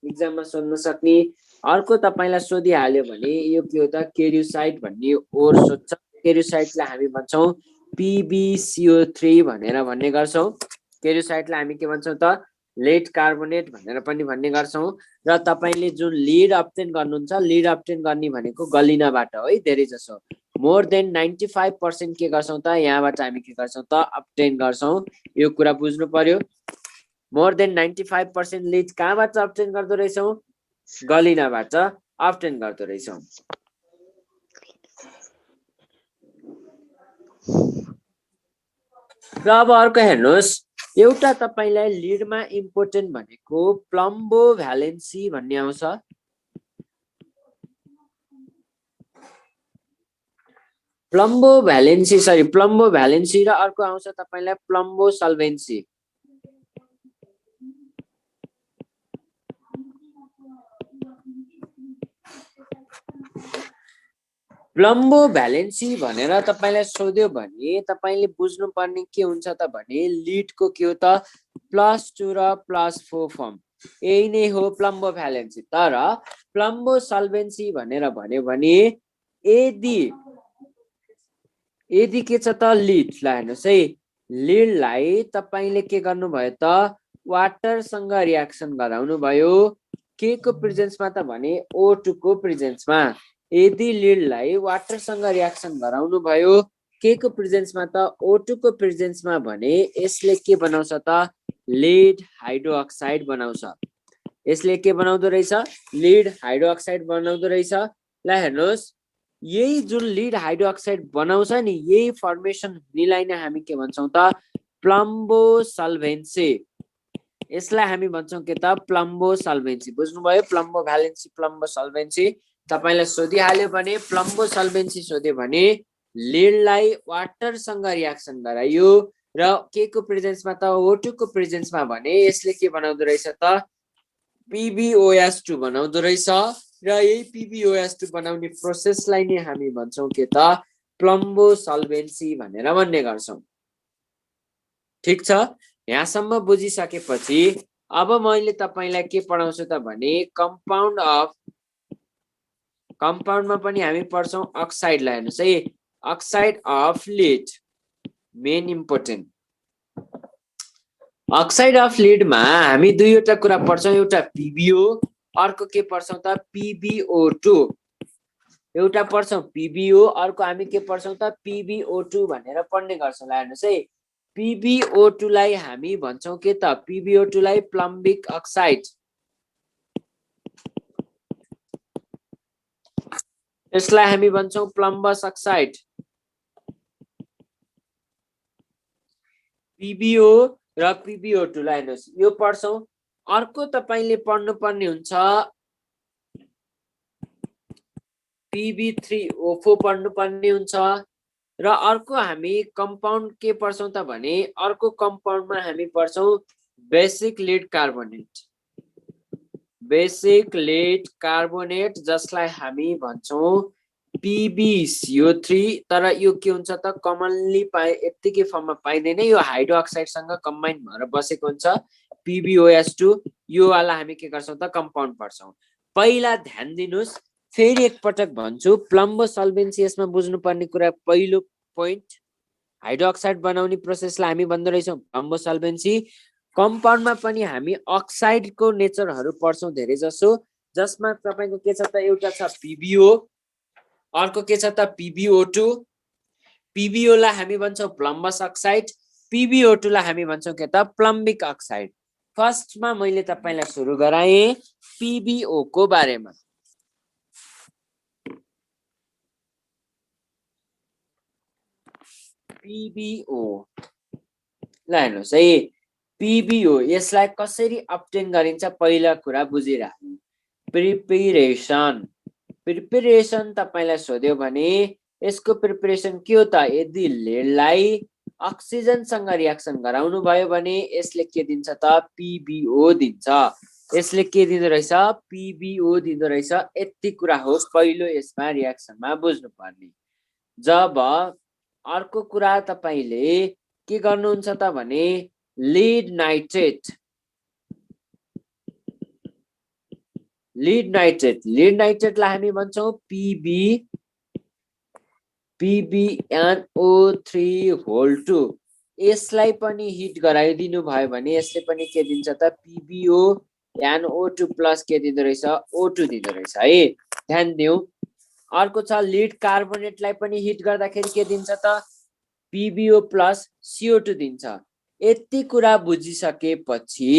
एक्जाममा सोध्न सक्ने। अर्को तपाईलाई सोधिहाल्यो भने यो के हो त केरुसाइट भन्ने ओर सोध्छ। केरुसाइटलाई हामी भन्छौँ PbCO3 भनेर भन्ने गर्छौं। केरुसाइटलाई हामी के भन्छौं त लेड कार्बोनेट भनेर पनि भन्ने गर्छौं। र तपाईले जुन लिड अब्टेन गर्नुहुन्छ, लिड अब्टेन गर्ने भनेको गलिनाबाट है धेरै जसो। मोर देन 95% के गर्छौं त यहाँबाट हामी के गर्छौं त अब्टेन गर्छौं। यो कुरा बुझ्नु पर्यो। मोर देन 95% लिड कहाँबाट अब्टेन गर्दो रहेछौं? गलिनाबाट अब्टेन गर्दो रहेछौं। र अब अर्को हेर्नुहोस्, एउटा तपाईलाई लिडमा इम्पोर्टेन्ट भनेको प्लम्बो भ्यालेन्सी भन्ने आउँछ। प्लम्बो भ्यालेन्सी र अर्को आउँछ तपाईलाई प्लम्बो सल्भेन्सी। प्लम्बो भ्यालेन्सी भनेर तपाईलाई सोध्यो भने तपाईले बुझ्नु पर्ने के हुन्छ त भने लिडको के हो त +2 र +4 फर्म, यही नै हो प्लम्बो भ्यालेन्सी। तर प्लम्बो सल्भेन्सी भनेर भन्यो भने यदि के छ त लिड, ल हेर्नुहोस् है, लिडलाई तपाईले के गर्नु भयो त वाटरसँग रियाक्सन गराउनु भयो। के को प्रेजेन्समा त भने O2 को प्रेजेन्समा। यदि लिडलाई वाटरसँग रियाक्सन गराउनु भयो के को प्रेजेन्समा त O2 को प्रेजेन्समा भने यसले के बनाउँछ त लिड हाइड्रोक्साइड बनाउँछ। यसले के बनाउँदो रहेछ? लिड हाइड्रोक्साइड बनाउँदो रहेछ। ल हेर्नुहोस्, यही जुन लिड हाइड्रोक्साइड बनाउँछ नि, यही फर्मेसन हुनेलाई नै हामी के भन्छौं त प्लम्बो सल्भेन्सी। यसलाई हामी भन्छौं के त प्लम्बो सल्भेन्सी। बुझ्नुभयो? प्लम्बो भ्यालेन्सी, प्लम्बो सल्भेन्सी। तपाईलाई सोधिहाल्यो भने प्लम्बो सल्भेन्सी सोध्यो भने लिडलाई वाटरसँग रियाक्सन गराइयो र के को प्रेजेन्समा त O2 को प्रेजेन्समा भने यसले के बनाउँदो रहेछ त PbOH2 बनाउँदो रहेछ। र यही PbOH2 बनाउने प्रोसेसलाई नै हामी भन्छौं के त प्लम्बो सल्भेन्सी भनेर भन्ने गर्छौं। ठीक छ? यहाँसम्म बुझिसकेपछि अब मैले तपाईलाई के पढाउँछु त भने कम्पाउन्डमा पनि हामी पढ्छौं अक्साइडलाई। हेर्नुहोस् है, oxide of lead main important. Oxide of लिडमा हामी दुईवटा कुरा पढ्छौं, एउटा PbO, अर्को के पढ्छौं त PbO2। एउटा पढ्छौं PbO, अर्को हामी के पढ्छौं त PbO2 भनेर पढ्ने गर्छौं। ल हेर्नुहोस् है, PbO2 लाई हामी भन्छौं के त PbO2 लाई प्लम्बिक अक्साइड। यसलाई हामी भन्छौं प्लम्बस अक्साइड। PbO र PbO2 लाई हेर्नुहोस् यो पढ्छौं। अर्को तपाईले पढ्नु पर्ने हुन्छ Pb3O4 पढ्नु पर्ने हुन्छ। र अर्को हामी कम्पाउन्ड के पढ्छौं त भने अर्को कम्पाउन्डमा हामी पढ्छौं basic lead carbonate. Basic lead carbonate जसलाई हामी भन्छौं PbCO3। तर यो के हुन्छ त कमनली यतिकै फर्ममा पाइदैन, यो हाइड्रोक्साइडसँग कम्बाइन भएर बसेको हुन्छ PbOH2। यो वाला हामी के गर्छौं त कम्पाउन्ड पढ्छौं। पहिला ध्यान दिनुस्, फेरि एकपटक भन्छु, प्लम्बो सल्भेन्सी यसमा बुझ्नु पर्ने कुरा पहिलो पोइन्ट, हाइड्रोक्साइड बनाउने प्रोसेसलाई हामी भन्दो रहेछौं प्लम्बो सल्भेन्सी। कम्पाउन्डमा पनि हामी अक्साइडको नेचरहरू पढ्छौं धेरै जसो, जसमा तपाईको के छ त एउटा छ PbO, अर्को के छ त PbO2। PbO लाई हामी भन्छौं प्लम्बस अक्साइड, PbO2 लाई हामी भन्छौं के त प्लम्बिक अक्साइड। फर्स्टमा मैले तपाईलाई सुरु गराएँ PbO को बारेमा। PbO ल हेर्नुहोस् है PbO यसलाई कसरी अब्टेन गरिन्छ पहिला कुरा बुझिराख्नु प्रिपरेसन तपाईलाई सोध्यो भने यसको प्रिपरेसन के हो त यदि लेडलाई अक्सिजनसँग रियाक्सन गराउनु भयो भने यसले के दिन्छ त PbO दिन्छ यसले के दिँदो रहेछ PbO दिँदो रहेछ यति कुरा हो पहिलो यसमा रियाक्सनमा बुझ्नु पर्ने जब अर्को कुरा तपाईले के गर्नुहुन्छ त भने लिड नाइट्रेटलाई हामी भन्छौं PbNO3 यसलाई पनि हिट गराइदिनु भयो भने यसले पनि के दिन्छ त PbONO2 प्लस के दिँदो रहेछ O2 दिँदो रहेछ है ध्यान दिऊ अर्को छ लिड कार्बोनेटलाई पनि हिट गर्दाखेरि के दिन्छ त PbO प्लस CO2 दिन्छ यति कुरा बुझिसकेपछि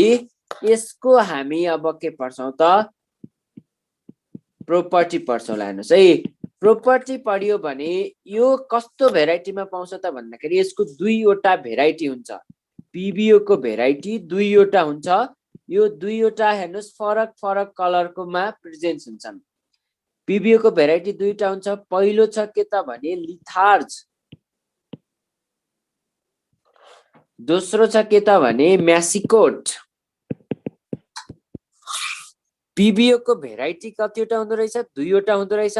यसको हामी अब के पढ्छौं त प्रोपर्टी पढ्छौं हेर्नुस् है प्रोपर्टी पढियो भने यो कस्तो भेराइटीमा पाउँछ त भन्दाखेरि यसको दुईवटा भेराइटी हुन्छ PbO को भेराइटी दुईवटा हुन्छ यो दुईवटा हेर्नुस् फरक फरक कलरकोमा प्रेजेन्स हुन्छन् PbO को भेराइटी दुईटा हुन्छ पहिलो छ के त भने लिथार्ज दोस्रो छ के त भने म्यासिकोट PbO को भेराइटी कतिवटा हुँदो रहेछ दुईवटा हुँदो रहेछ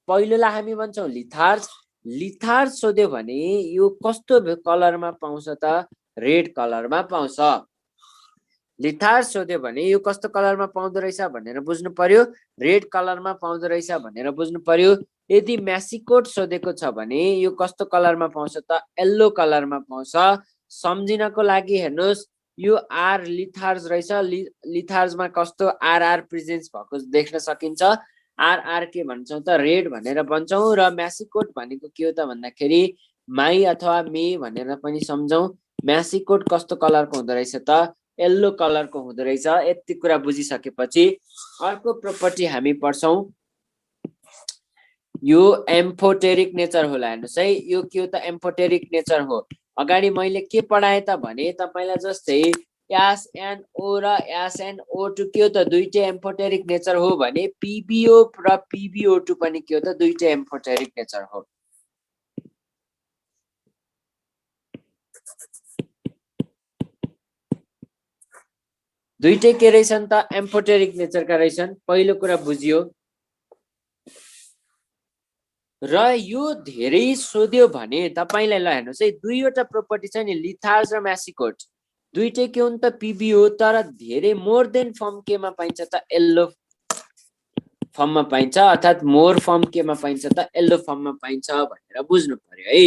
पहिलोलाई हामी भन्छौं लिथार्ज सोध्यो भने यो कस्तो कलरमा पाउँछ त रेड कलरमा पाउँछ लिथार्ज सोध्यो भने यो कस्तो कलरमा पाउँदो रहेछ भनेर बुझ्नु पर्यो रेड कलरमा पाउँदो रहेछ भनेर बुझ्नु पर्यो यदि म्यासिकोट सोधेको छ भने यो कस्तो कलरमा पाउँछ त येल्लो कलरमा पाउँछ सम्झिनको लागि हेर्नुस् यो आर लिथार्ज रहेछ लिथार्जमा कस्तो आर प्रेजेन्स भएको देख्न सकिन्छ आर के भन्छौं त रेड भनेर भन्छौं र म्यासिकोट भनेको के हो त भन्दाखेरि माई अथवा मे भनेर पनि सम्झौं म्यासिकोट कस्तो कलरको हुँदो रहेछ त येल्लो कलरको हुँदो रहेछ यति कुरा बुझिसकेपछि अर्को प्रोपर्टी हामी पढ्छौं यो एम्फोटेरिक नेचर होला हेर्नुस् है यो के हो त एम्फोटेरिक नेचर हो अगाडि मैले के पढाए त भने तपाईलाई जस्तै SNO र SNO2 के हो त दुईटै एम्फोटेरिक नेचर हो भने PbO र PbO2 पनि के हो त दुईटै एम्फोटेरिक नेचर हो दुईटै के रहेछन् त एम्फोटेरिक नेचरका रहेछन् पहिलो कुरा बुझियो र यो धेरै सोध्यो भने तपाईलाई ल हेर्नुस् है दुईवटा प्रोपर्टी छ नि लिथार्ज र म्यासिकोट दुईटै के हुन् त PbO तर धेरै मोर देन फर्म केमा पाइन्छ त येल्लो फर्ममा पाइन्छ अर्थात मोर फर्म केमा पाइन्छ त येल्लो फर्ममा पाइन्छ भनेर बुझ्नु पर्यो है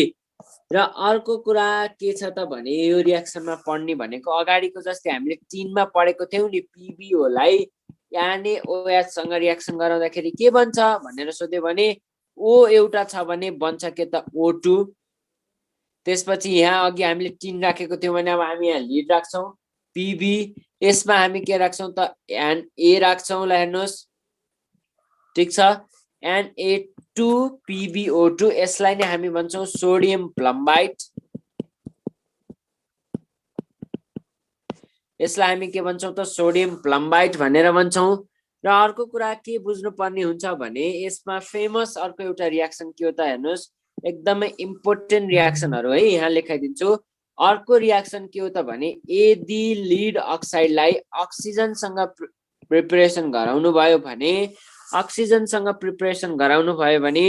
र अर्को कुरा के छ त भने यो रियाक्सनमा पढ्ने भनेको अगाडिको जस्तै हामीले 3 मा पढेको थियौ नि PbO लाई NaOH सँग रियाक्सन गराउँदाखेरि के बन्छ भनेर सोध्यो भने O एउटा छ भने बन्छ के त O2 त्यसपछि यहाँ अघि हामीले 3 राखेको थियौ भने अब हामी यहाँ लिड राख्छौं Pb यसमा हामी के राख्छौं त Na राख्छौं ल हेर्नुस् ठीक छ Na2PbO2 यसलाई नै हामी भन्छौं सोडियम प्लम्बाइट यसलाई हामी के भन्छौं त सोडियम प्लम्बाइट भनेर भन्छौं र अर्को कुरा के बुझ्नु पर्ने हुन्छ भने यसमा फेमस अर्को एउटा रियाक्सन के हो त हेर्नुस् एकदमै इम्पोर्टेन्ट रियाक्सनहरु है यहाँ लेखाइदिन्छु अर्को रियाक्सन के हो त भने यदि लिड अक्साइडलाई अक्सिजनसँग प्रिपरेसन गराउनु भयो भने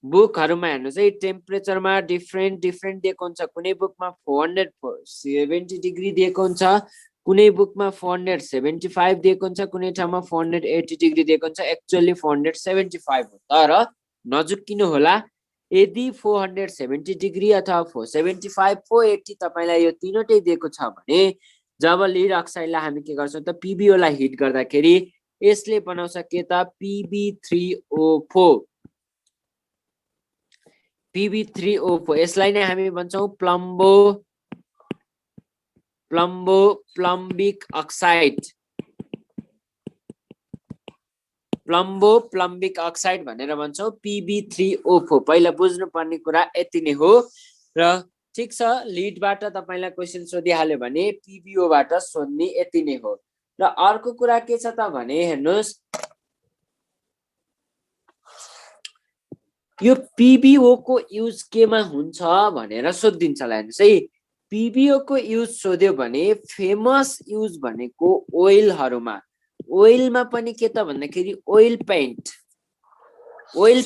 बुकहरुमा हेर्नुस् है टेम्परेचरमा डिफरेन्ट दिएको हुन्छ कुनै बुकमा 470 डिग्री दिएको हुन्छ कुनै बुकमा 475 दिएको हुन्छ कुनै ठाउँमा 480 डिग्री दिएको हुन्छ एक्चुअली 475 हो तर नजुकिनु होला यदि 470 डिग्री अथवा 475 480 तपाईलाई यो तीनटै दिएको छ भने जब लिड अक्साइडलाई हामी के गर्छौं त PbO लाई हिट गर्दाखेरि यसले बनाउँछ के त PbO3 यसलाई नै हामी भन्छौं प्लम्बिक अक्साइड भनेर भन्छौं PbO3 पहिला बुझ्नु पर्ने कुरा यति नै हो र ठिक छ, लिडबाट तपाईलाई क्वेशन सोधिहाल्यो भने PBO बाट सोध्ने यति नै हो। र अर्को कुरा के छ त भने हेर्नुस्, यो PBO को युज केमा हुन्छ भनेर सोधिन्छ ल। हेर्नुस् है, PBO को युज सोध्यो भने फेमस युज भनेको ओइलहरुमा, ओइलमा पनि के त भन्दाखेरि ओइल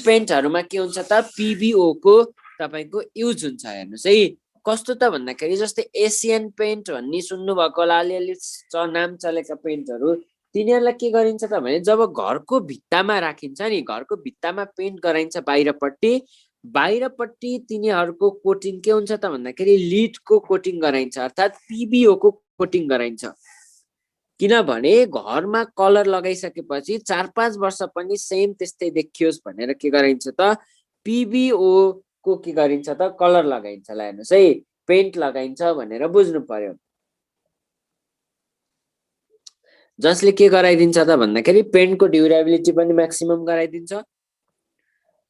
पेन्टहरुमा के हुन्छ त PBO को तपाईको युज हुन्छ। हेर्नुस् है, कस्तो त भन्दाखेरि जस्तै एशियन पेन्ट भन्ने सुन्नु भएको होला, अलिअलि नाम चलेका पेन्टहरु, तिनीहरुलाई के गरिन्छ त भने जब घरको भित्तामा राखिन्छ नि, घरको भित्तामा पेन्ट गराइन्छ बाहिरपट्टि तिनीहरुको कोटिङ के हुन्छ त भन्दाखेरि लिडको कोटिङ गराइन्छ, अर्थात PBO को कोटिङ गराइन्छ। किनभने घरमा कलर लगाइसकेपछि 4-5 वर्ष पनि सेम त्यस्तै देखियोस् भनेर के गरिन्छ त PBO को के गरिन्छ त कलर लगाइन्छ। ल हेर्नुस् है, पेन्ट लगाइन्छ भनेर बुझ्नु पर्यो। जसले के गराइदिन्छ त भन्दाखेरि पेन्टको ड्युरेबिलिटी पनि म्याक्सिमम गराइदिन्छ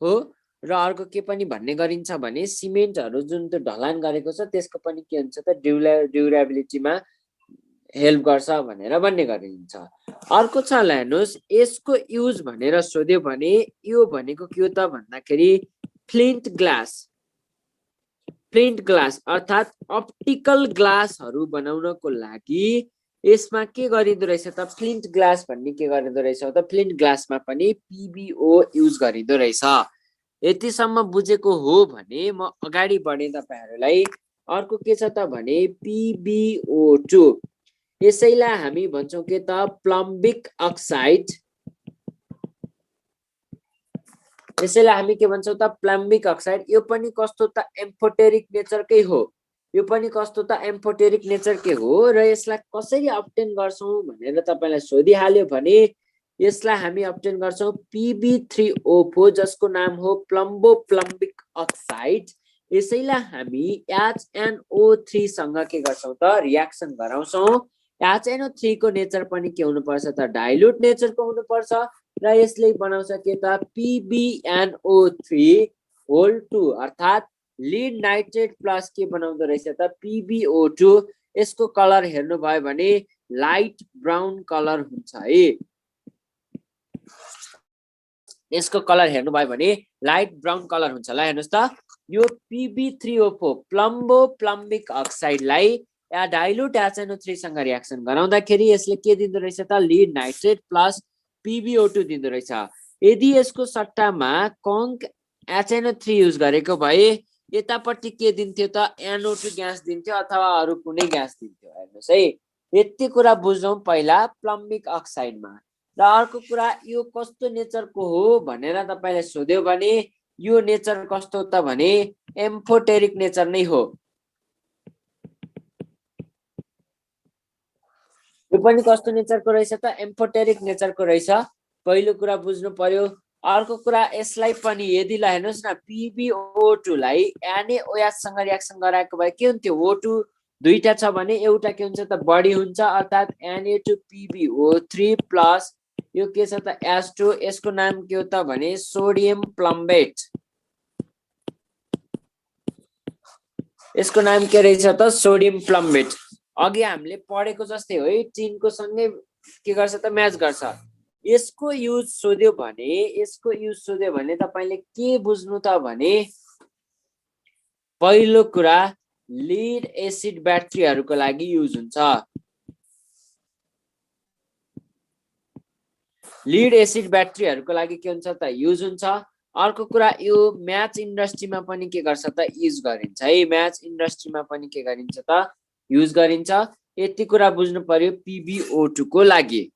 हो। र अर्को के पनि भन्ने गरिन्छ भने सिमेन्टहरु जुन त्यो ढलान गरेको छ त्यसको पनि के हुन्छ त ड्युरेबिलिटीमा हेल्प गर्छ भनेर भन्ने गरिन्छ। अर्को छ ल हेर्नुस्, यसको युज भनेर सोध्यो भने यो भनेको के हो त भन्दाखेरि फ्लिन्ट ग्लास अर्थात अप्टिकल ग्लासहरु बनाउनको लागि यसमा के गरिँदो रहेछ त फ्लिन्ट ग्लास भन्ने के गरिँदो रहेछ त फ्लिन्ट ग्लासमा पनि PBO युज गरिँदो रहेछ। यतिसम्म बुझेको हो भने म अगाडि बढे तपाईहरुलाई। अर्को के छ त भने PBO2, यसैलाई हामी भन्छौं के त प्लम्बिक अक्साइड, यसैलाई हामी के भन्छौं त प्लम्बिक अक्साइड। यो पनि कस्तो त एम्फोटेरिक नेचरकै हो, यो पनि कस्तो त एम्फोटेरिक नेचरकै हो। र यसलाई कसरी अब्टेन गर्छौं भनेर तपाईलाई सोधिहाल्यो भने यसलाई हामी अब्टेन गर्छौं Pb3O4 जसको नाम हो प्लम्बिक अक्साइड। यसैलाई हामी HNO3 सँग के गर्छौं त रियाक्सन गराउँछौं। HNO3 को नेचर पनि के हुनु पर्छ त डाइल्युट नेचरको हुनु पर्छ र यसले बनाउँछ के त PbNO3(2) अर्थात लिड नाइट्रेट प्लस के बनाउँदो रहेछ त PbO2। यसको कलर हेर्नु भयो भने लाइट ब्राउन कलर हुन्छ है, यसको कलर हेर्नु भयो भने लाइट ब्राउन कलर हुन्छ। ल हेर्नुस् त, यो Pb3O4 प्लम्बिक अक्साइडलाई या डाइल्युट HNO3 सँग रियाक्सन गराउँदाखेरि यसले के दिँदो रहेछ त लिड नाइट्रेट प्लस PbO2 दिँदो रहेछ। यदि यसको सट्टामा कङ्क HNO3 युज गरेको भए यतापट्टि के दिन्थ्यो त NO2 ग्यास दिन्थ्यो अथवा अरु कुनै ग्यास दिन्थ्यो। हेर्नुस् है, यति कुरा बुझौं पहिला प्लम्बिक अक्साइडमा। र अर्को कुरा यो कस्तो नेचरको हो भनेर तपाईले सोध्यो भने यो नेचर कस्तो त भने एम्फोटेरिक नेचर नै हो। यो पनि कस्तो नेचरको रहेछ त एम्फोटेरिक नेचरको रहेछ, पहिलो कुरा बुझ्नु पर्यो। अर्को कुरा यसलाई पनि यदि ल हेर्नुस् न PbO2 लाई NaOH सँग रियाक्सन गराएको भए के हुन्थ्यो, O2 दुईटा छ भने एउटा के हुन्छ त बढी हुन्छ अर्थात Na2PbO3 प्लस यो के छ त H2, यसको नाम के हो त भने सोडियम प्लम्बेट। यसको नाम के रहेछ त सोडियम प्लम्बेट। अघि हामीले पढेको जस्तै हो है, टिनको सँगै के गर्छ त म्याच गर्छ। यसको युज सोध्यो भने तपाईले के बुझ्नु त भने पहिलो कुरा लिड एसिड ब्याट्रीहरुको लागि युज हुन्छ। लिड एसिड ब्याट्रीहरुको लागि के हुन्छ त युज हुन्छ। अर्को कुरा यो म्याच इन्डस्ट्रीमा पनि के गर्छ त युज गरिन्छ है, म्याच इन्डस्ट्रीमा पनि के गरिन्छ त युज गरिन्छ। यति कुरा बुझ्नु पर्यो PbO2 को लागि।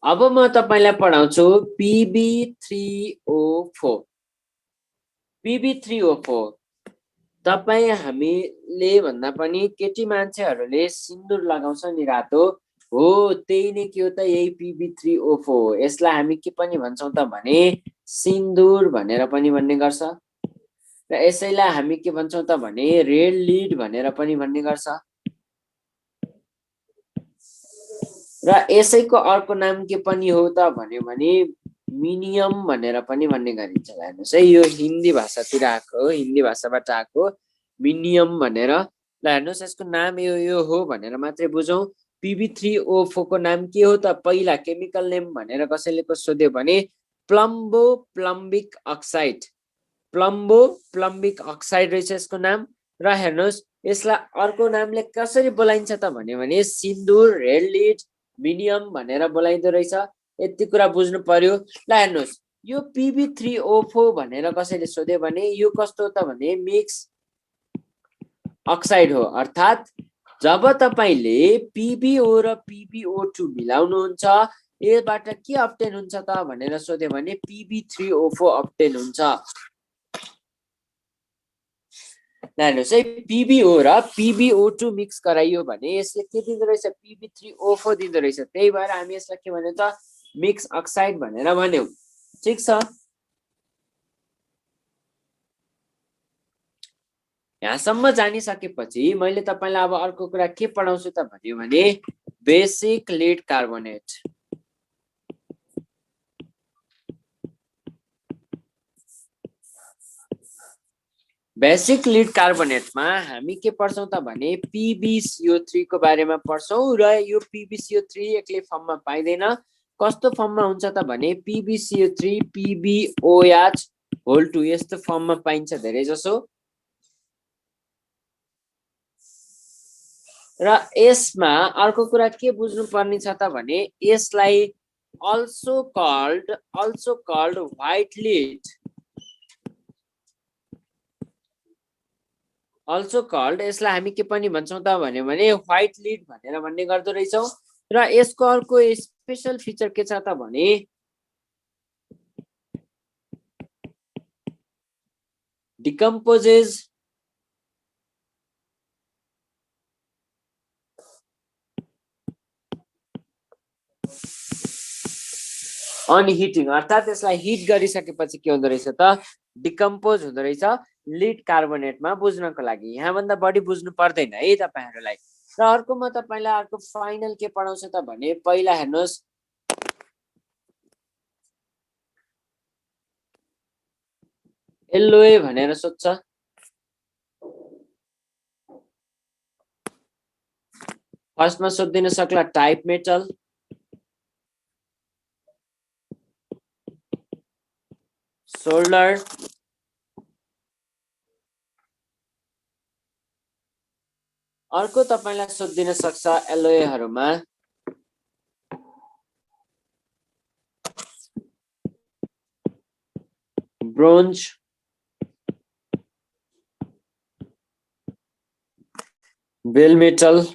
अब म तपाईलाई पढाउँछु Pb3O4। Pb3O4 तपाई हामीले भन्दा पनि केटी मान्छेहरुले सिन्दूर लगाउँछ नि रातो हो, त्यही नै के हो त यही Pb3O4। यसलाई हामी के पनि भन्छौं त भने सिन्दूर भनेर पनि भन्ने गर्छ र यसैलाई हामी के भन्छौं त भने रेड लिड भनेर पनि भन्ने गर्छ। र यसैको अर्को नाम के पनि हो त भन्यो भने मिनियम भनेर पनि भन्ने गरिन्छ। हेर्नुहोस् है, यो हिन्दी भाषातिर आएको हो, हिन्दी भाषाबाट आएको मिनियम भनेर। ल हेर्नुहोस्, यसको नाम यो हो भनेर मात्रै बुझौँ। PB3O4 को नाम के हो त? पहिला केमिकल नेम भनेर कसैले को सोध्यो भने प्लम्बो प्लम्बिक अक्साइड, प्लम्बो प्लम्बिक अक्साइड रहेछ यसको नाम। र हेर्नुहोस्, यसलाई अर्को नामले कसरी बोलाइन्छ त भन्यो भने सिन्दुर, रेड लिड, मिनियम भनेर बोलाइदो रहेछ। यति कुरा बुझ्नु पर्यो। ल हेर्नुहोस्, यो PB3O4 भनेर कसैले सोध्यो भने यो कस्तो त भने मिक्स अक्साइड हो। अर्थात् जब तपाईले PbO र PbO2 मिलाउनुहुन्छ यसबाट के अब्टेन हुन्छ त भनेर सोध्यो भने PB3O4 अब्टेन हुन्छ। हेर्नुहोस् है, PbO र PbO2 मिक्स गराइयो भने यसले के दिँदो रहेछ? PB3O4 दिँदो रहेछ। त्यही भएर हामी यसलाई के भन्यौं त? मिक्स अक्साइड भनेर भन्यौं। ठीक छ, यहाँसम्म जानिसकेपछि मैले तपाईलाई अब अर्को कुरा के पढाउँछु त भन्यो भने basic lead carbonate. Basic lead कार्बोनेटमा हामी के पढ्छौं त भने PbCO3 को बारेमा पढ्छौं। र यो PbCO3 एक्लै फर्ममा पाइदैन। कस्तो फर्ममा हुन्छ त भने PbCO3 PbOH(2) यस्तो फर्ममा पाइन्छ धेरै जसो। र यसमा अर्को कुरा के बुझ्नु पर्ने छ त भने यसलाई also called white lead, also called यसलाई हामी के पनि भन्छौं त भन्यो भने व्हाइट लिड भनेर भन्ने गर्दो रहेछौं। र यसको अर्को स्पेशल फिचर के छ त भने डिकम्पोजेस अन हिटिङ। अर्थात् यसलाई हिट गरिसकेपछि के हुँदो रहेछ त? डिकम्पोज हुँदो रहेछ लिड कार्बोनेटमा। बुझ्नको लागि यहाँभन्दा बढी बुझ्नु पर्दैन है तपाईहरुलाई। र अर्को म तपाईलाई अर्को फाइनल के पढाउँछु त भने पहिला हेर्नुहोस्, एलोए भनेर सोध्छ। फर्स्टमा सोधिदिन सक्ला टाइप मेटल, सोल्डर, अर्को तपाईलाई सोधिदिन सक्छ एलोएहरुमा ब्रोन्ज, बेल मेटल,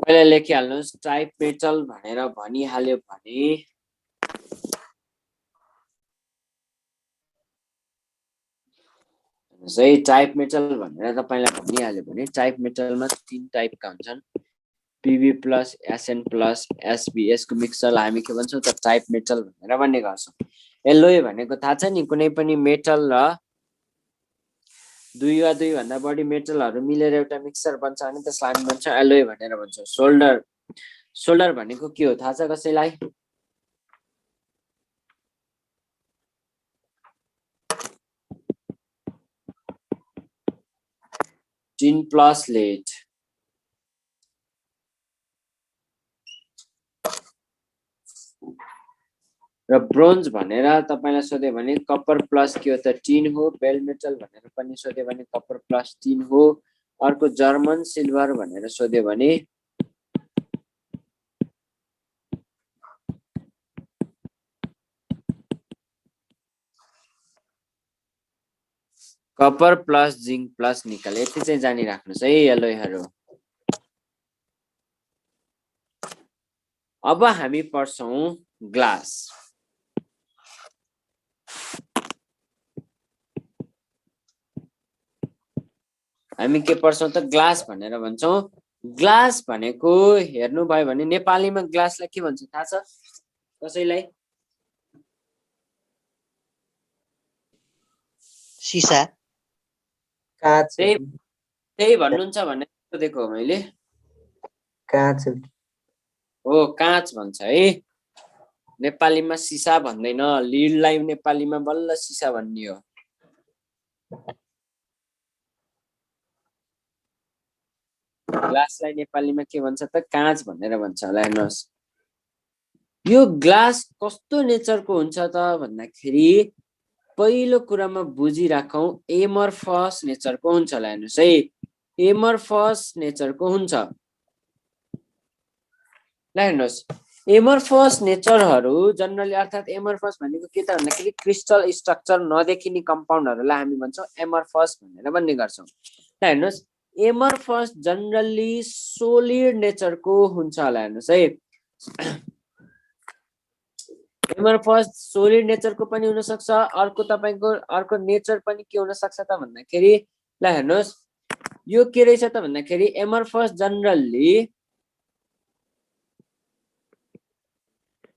पहिला लेखिहाल्नुस् टाइप मेटल भनेर भनिहाल्यो भने सही टाइप मेटल भनेर तपाईलाई भनिहाल्यो भने टाइप मेटलमा 3 टाइपका हुन्छन्, Pb plus Sn plus Sb। यसको मिक्सचरलाई हामी के भन्छौं त टाइप मेटल भनेर भन्ने गर्छौं। एलोए भनेको थाहा छ नि, कुनै पनि मेटल र 2 वा 2 भन्दा बढी मेटलहरु मिलेर एउटा मिक्सचर बन्छ भने त्यसलाई हामी भन्छौं एलोए भनेर भन्छौं। सोल्डर, सोल्डर भनेको के हो थाहा छ कसैलाई? Tin plus lead. र ब्रोन्ज भनेर तपाईलाई सोध्यो भने कपर प्लस के हो त टिन हो। बेल मेटल भनेर पनि सोध्यो भने कपर प्लस टिन हो। अर्को जर्मन सिल्भर भनेर सोध्यो भने कपर प्लस जिंक प्लस निकल। यति चाहिँ जानिराख्नुस् है एलोयहरु। अब हामी पढ्छौं ग्लास। हामी के पढ्छौं त ग्लास भनेर भन्छौं। ग्लास भनेको हेर्नु भयो भने नेपालीमा ग्लासलाई के भन्छ थाहा छ कसैलाई? सीसा, काँच। त्यही भन्नुहुन्छ भने सोधेको हो मैले। काँच हो काँच भन्छ है नेपालीमा सिसा भन्दैन लिडलाई नेपालीमा बल्ल सिसा भन्ने हो ग्लासलाई नेपालीमा के भन्छ त काँच भनेर भन्छ होला हेर्नुहोस् यो ग्लास कस्तो नेचरको हुन्छ त भन्दाखेरि पहिलो कुरामा बुझिराखौं एमर्फस नेचरको हुन्छ होला हेर्नुहोस् है एमर्फस नेचरको हुन्छ ल हेर्नुहोस् एमर्फस नेचरहरू जनरली अर्थात् एमर्फस भनेको के त भन्दाखेरि क्रिस्टल स्ट्रक्चर नदेखिने कम्पाउन्डहरूलाई हामी भन्छौँ एमर्फस भनेर भन्ने गर्छौँ ल हेर्नुहोस् एमर्फस जनरली सोलिड नेचरको हुन्छ होला हेर्नुहोस् है एमर्फस सोलिड नेचरको पनि हुन सक्छ अर्को तपाईको अर्को नेचर पनि के हुन सक्छ त भन्दाखेरि ल हेर्नुहोस् यो के रहेछ त भन्दाखेरि एमर्फस जनरली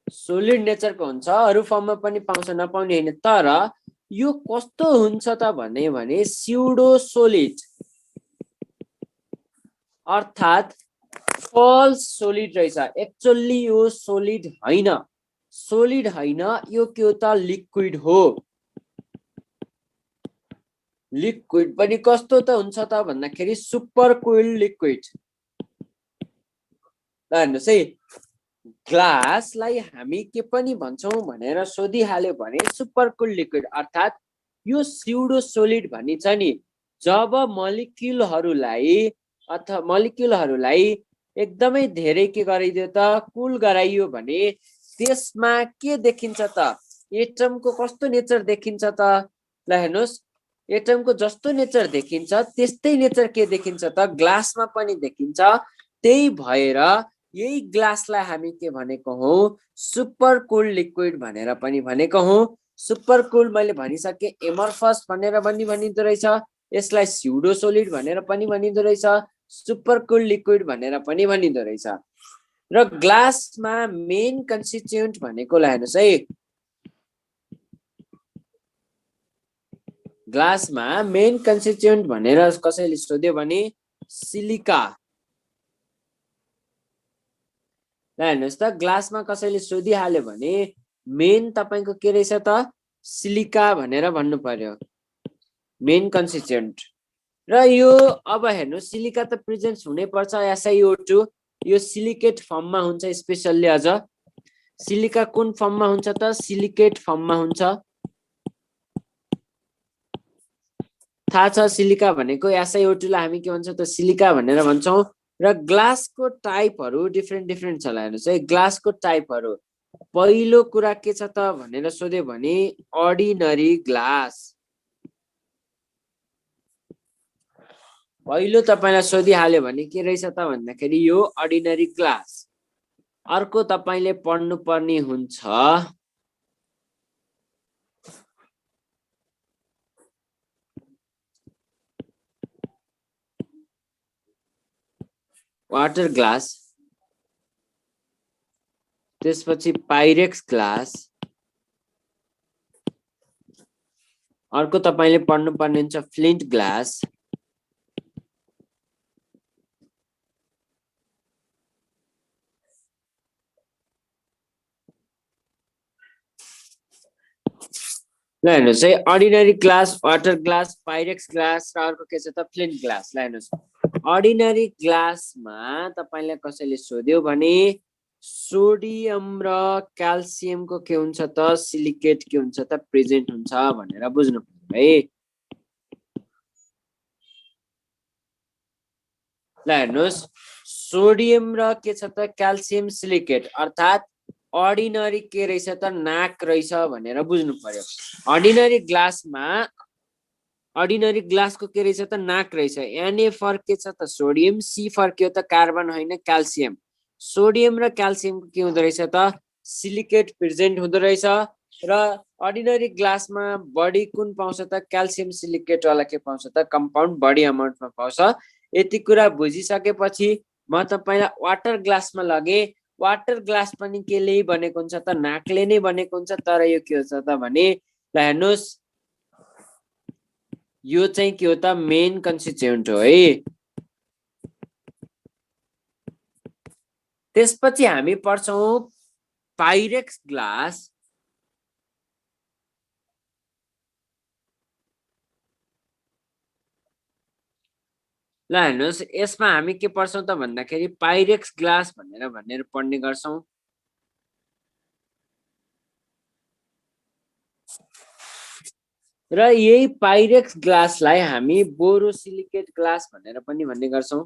सोलिड नेचरको हुन्छ अरु फर्ममा पनि पाउँछ नपाउने हैन तर यो कस्तो हुन्छ त भने स्यूडो सोलिड अर्थात फल्स सोलिड रहेछ एक्चुअली यो सोलिड हैन यो के हो त लिक्विड हो लिक्विड पनि कस्तो त हुन्छ त भन्दाखेरि सुपर कुल्ड लिक्विड ल हेर्नुस् है ग्लासलाई हामी के पनि भन्छौं भनेर सोधिहाल्यो भने सुपर कुल्ड लिक्विड अर्थात यो स्यूडो सोलिड भनिन्छ नि जब मलिक्युलहरूलाई अथवा मलिक्युलहरूलाई एकदमै धेरै के गरिदियो त कुल गराइयो भने त्यसमा के देखिन्छ त एटमको कस्तो नेचर देखिन्छ त ल हेर्नुस् एटमको जस्तो नेचर देखिन्छ त्यस्तै नेचर के देखिन्छ त ग्लासमा पनि देखिन्छ त्यही भएर यही ग्लासलाई हामी के भनेको हौ सुपर कुल्ड लिक्विड भनेर पनि भनेको हौ सुपर कुल्ड मैले भनिसके एमर्फस भनेर पनि भनिदो रहेछ यसलाई स्यूडो सोलिड भनेर पनि भनिदो रहेछ सुपर कुल्ड लिक्विड भनेर पनि भनिदो रहेछ र ग्लासमा मेन कन्स्टिट्युएन्ट भनेको ल हेर्नुस् है ग्लासमा मेन कन्स्टिट्युएन्ट भनेर कसैले सोध्यो भने सिलिका ल हेर्नुस् त ग्लासमा कसैले सोधिहाल्यो भने मेन तपाईको के रहेछ त सिलिका भनेर भन्नु पर्यो मेन कन्स्टिट्युएन्ट र यो अब हेर्नु सिलिका त प्रेजेन्स हुनै पर्छ SiO2 यो सिलिकेट फर्ममा हुन्छ स्पेशली अझ सिलिका कुन फर्ममा हुन्छ त सिलिकेट फर्ममा हुन्छ थाहा छ सिलिका भनेको SiO2 लाई हामी के भन्छ त सिलिका भनेर भन्छौं र ग्लासको टाइपहरु डिफरेन्ट छ ल हेर्नुस् है ग्लासको टाइपहरु पहिलो कुरा के छ त भनेर सोध्यो भने अर्डिनरी ग्लास पहिलो तपाईलाई सोधिहाल्यो भने के रहेछ त भन्दाखेरि यो अर्डिनरी ग्लास अर्को तपाईले पढ्नु पर्ने हुन्छ वाटर ग्लास त्यसपछि पाइरेक्स ग्लास अर्को तपाईले पढ्नु पर्ने हुन्छ फ्लिन्ट ग्लास ल हेर्नुस् है ordinary glass water glass Pyrex glass र अर्को के छ त फ्लिन्ट ग्लास ल हेर्नुस् अर्डिनरी ग्लासमा तपाईलाई कसैले सोध्यो भने सोडियम र क्याल्सियमको के हुन्छ त सिलिकेट के हुन्छ त प्रेजेन्ट हुन्छ भनेर बुझ्नु पर्यो है ल हेर्नुस् सोडियम र के छ त क्याल्सियम सिलिकेट अर्थात अर्डिनरी के रहेछ त नाक रहेछ भनेर बुझ्नु पर्यो अर्डिनरी ग्लासको के रहेछ त नाक रहेछ Na फर के छ त सोडियम C फर के हो त कार्बन हैन क्याल्सियम सोडियम र क्याल्सियमको के हुँदो रहेछ त सिलिकेट प्रेजेन्ट हुँदो रहेछ र अर्डिनरी ग्लासमा बडी कुन पाउँछ त क्याल्सियम सिलिकेट वाला के पाउँछ त कम्पाउन्ड बडी अमाउन्टमा पाउँछ यति कुरा बुझिसकेपछि म तपाईलाई वाटर ग्लासमा लगे वाटर ग्लास पनि केले बनेको हुन्छ त नाकले नै बनेको हुन्छ तर यो के हुन्छ त भने ल हेर्नुस् यो चाहिँ के हो त मेन कन्स्टिट्युएन्ट हो है त्यसपछि हामी पढ्छौं पाइरेक्स ग्लास ल हेर्नुस् यसमा हामी के पढ्छौं त भन्दाखेरि पाइरेक्स ग्लास भनेर पढ्ने गर्छौं र यही पाइरेक्स ग्लासलाई हामी बोरोसिलिकेट ग्लास भनेर पनि भन्ने गर्छौं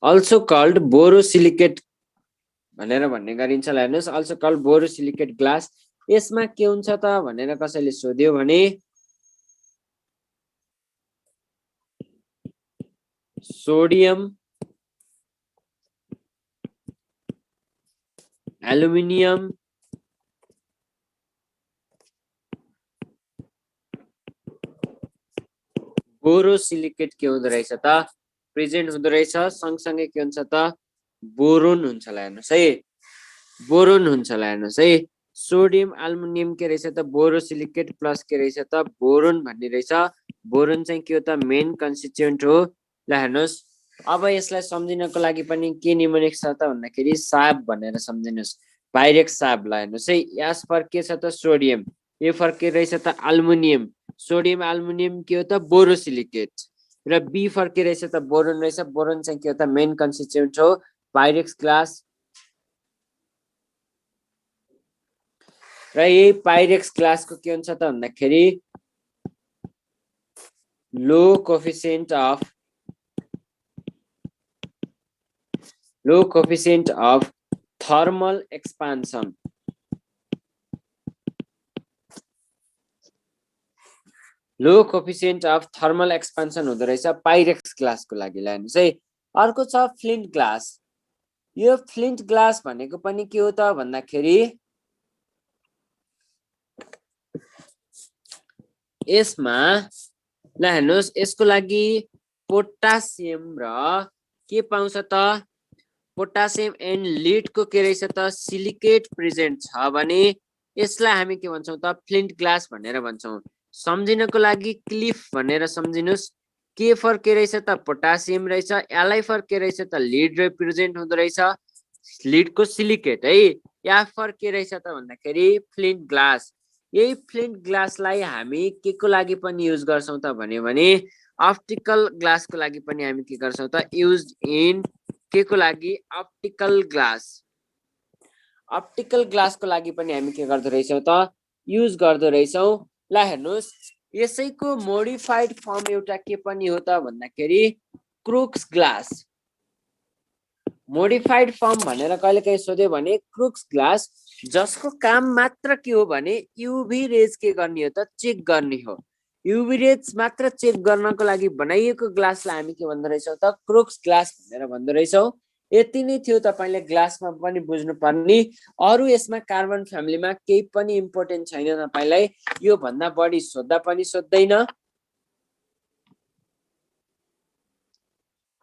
also called borosilicate भनेर भन्ने गरिन्छ ल हेर्नुस् also called borosilicate glass यसमा के हुन्छ त भनेर कसैले सोध्यो भने सोडियम एल्युमिनियम बोरोसिलिकेट के हुँदो रहेछ त प्रेजेन्ट हुँदो रहेछ सँगसँगै के हुन्छ त बोरोन हुन्छ ल हेर्नुस् है बोरोन हुन्छ ल हेर्नुस् है सोडियम एल्युमिनियम के रहेछ त बोरोसिलिकेट प्लस के रहेछ त बोरोन भन्ने रहेछ बोरोन चाहिँ के हो त मेन कन्स्टिट्युएन्ट हो ल हेर्नुस् अब यसलाई सम्झिनको लागि पनि के निमोनिक छ त भन्दाखेरि साब भनेर सम्झिनुस् पाइरेक्स साब ल हेर्नुस् है एस फर के छ त सोडियम ए फर के रहेछ त एल्युमिनियम सोडियम एल्युमिनियम के हो त बोरोसिलिकेट र बी फर के रहेछ त बोरोन रहेछ बोरोन चाहिँ के हो त मेन कन्स्टिट्युएन्ट हो पाइरेक्स ग्लास र यही पाइरेक्स ग्लासको के हुन्छ त भन्दाखेरि low coefficient of thermal expansion low coefficient of thermal expansion हुँदो रहेछ पाइरेक्स ग्लासको लागि ल हेर्नुस् है अर्को छ फ्लिन्ट ग्लास यो फ्लिन्ट ग्लास भनेको पनि के हो त भन्दाखेरि यसमा ल हेर्नुस् यसको लागि पोटासियम र के पाउँछ त पोटासियम एन्ड लिड को के रहेछ त सिलिकेट प्रेजेन्ट छ भने यसलाई हामी के भन्छौं त फ्लिन्ट ग्लास भनेर भन्छौं सम्झिनको लागि क्लिफ भनेर सम्झिनुस् के फर के रहेछ त पोटासियम रहेछ एल फर के रहेछ त लिड रिप्रेजेन्ट हुँदो रहेछ लिडको सिलिकेट है या फर के रहेछ त भन्दाखेरि फ्लिन्ट ग्लास यही फ्लिन्ट ग्लासलाई हामी के को लागि पनि युज गर्छौं त भन्यो भने अप्टिकल ग्लासको लागि पनि हामी के गर्छौं त युज इन के को लागि अप्टिकल ग्लासको लागि पनि हामी के गर्दो रहेछौं त युज गर्दो रहेछौं ल हेर्नुस् यसैको मोडिफाइड फर्म एउटा के पनि हो त भन्दाखेरि क्रुक्स ग्लास मोडिफाइड फर्म भनेर कहिलेकाहीँ सोध्यो भने क्रुक्स ग्लास जसको काम मात्र के हो भने युभी रेज के गर्ने हो त चेक गर्ने हो युभी रेज मात्र चेक गर्नको लागि बनाइएको ग्लासलाई हामी के भन्दो रहेछौं त क्रुक्स ग्लास भनेर भन्दो रहेछौं यति नै थियो तपाईले ग्लासमा पनि बुझ्नु पर्ने अरु यसमा कार्बन फ्यामिलीमा केही पनि इम्पोर्टेन्ट छैन तपाईलाई यो भन्दा बढी सोध्दा पनि सोध्दैन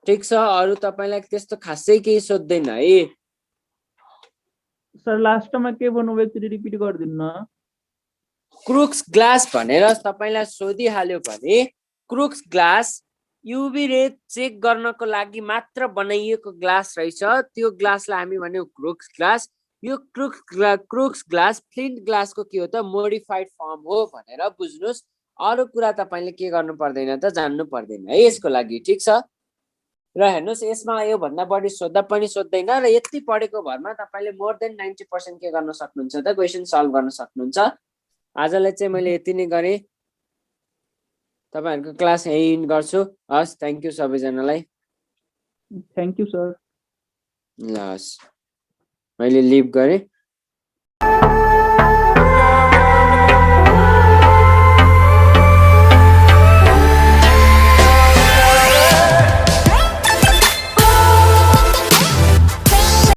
ठीक छ अरु तपाईलाई त्यस्तो खासै केही सोध्दैन है सर लास्टमा के भन्नुभयो एकचोटी रिपिट गरिदिनु न क्रुक्स ग्लास भनेर तपाईलाई सोधिहाल्यो भने क्रुक्स ग्लास युभी रे चेक गर्नको लागि मात्र बनाइएको ग्लास रहेछ त्यो ग्लासलाई हामी भन्यौ क्रुक्स ग्लास यो क्रुक्स ग्लास फ्लिन्ट ग्लासको के हो त मोडिफाइड फर्म हो भनेर बुझ्नुस् अरु कुरा तपाईले के गर्नु पर्दैन त जान्नु पर्दैन है यसको लागि ठीक छ र हेर्नुस् यसमा यो भन्दा बढी सोध्दा पनि सोध्दैन र यति पढेको भरमा तपाईले मोर देन 90% के गर्न सक्नुहुन्छ त क्वेशन सल्भ गर्न सक्नुहुन्छ आजलाई चाहिँ मैले यति नै गरे तपाईहरुको क्लास यही इन्ड गर्छु हस् थ्यांक यू सबैजनालाई थ्यांक यू सर ल हस् मैले लिभ गरे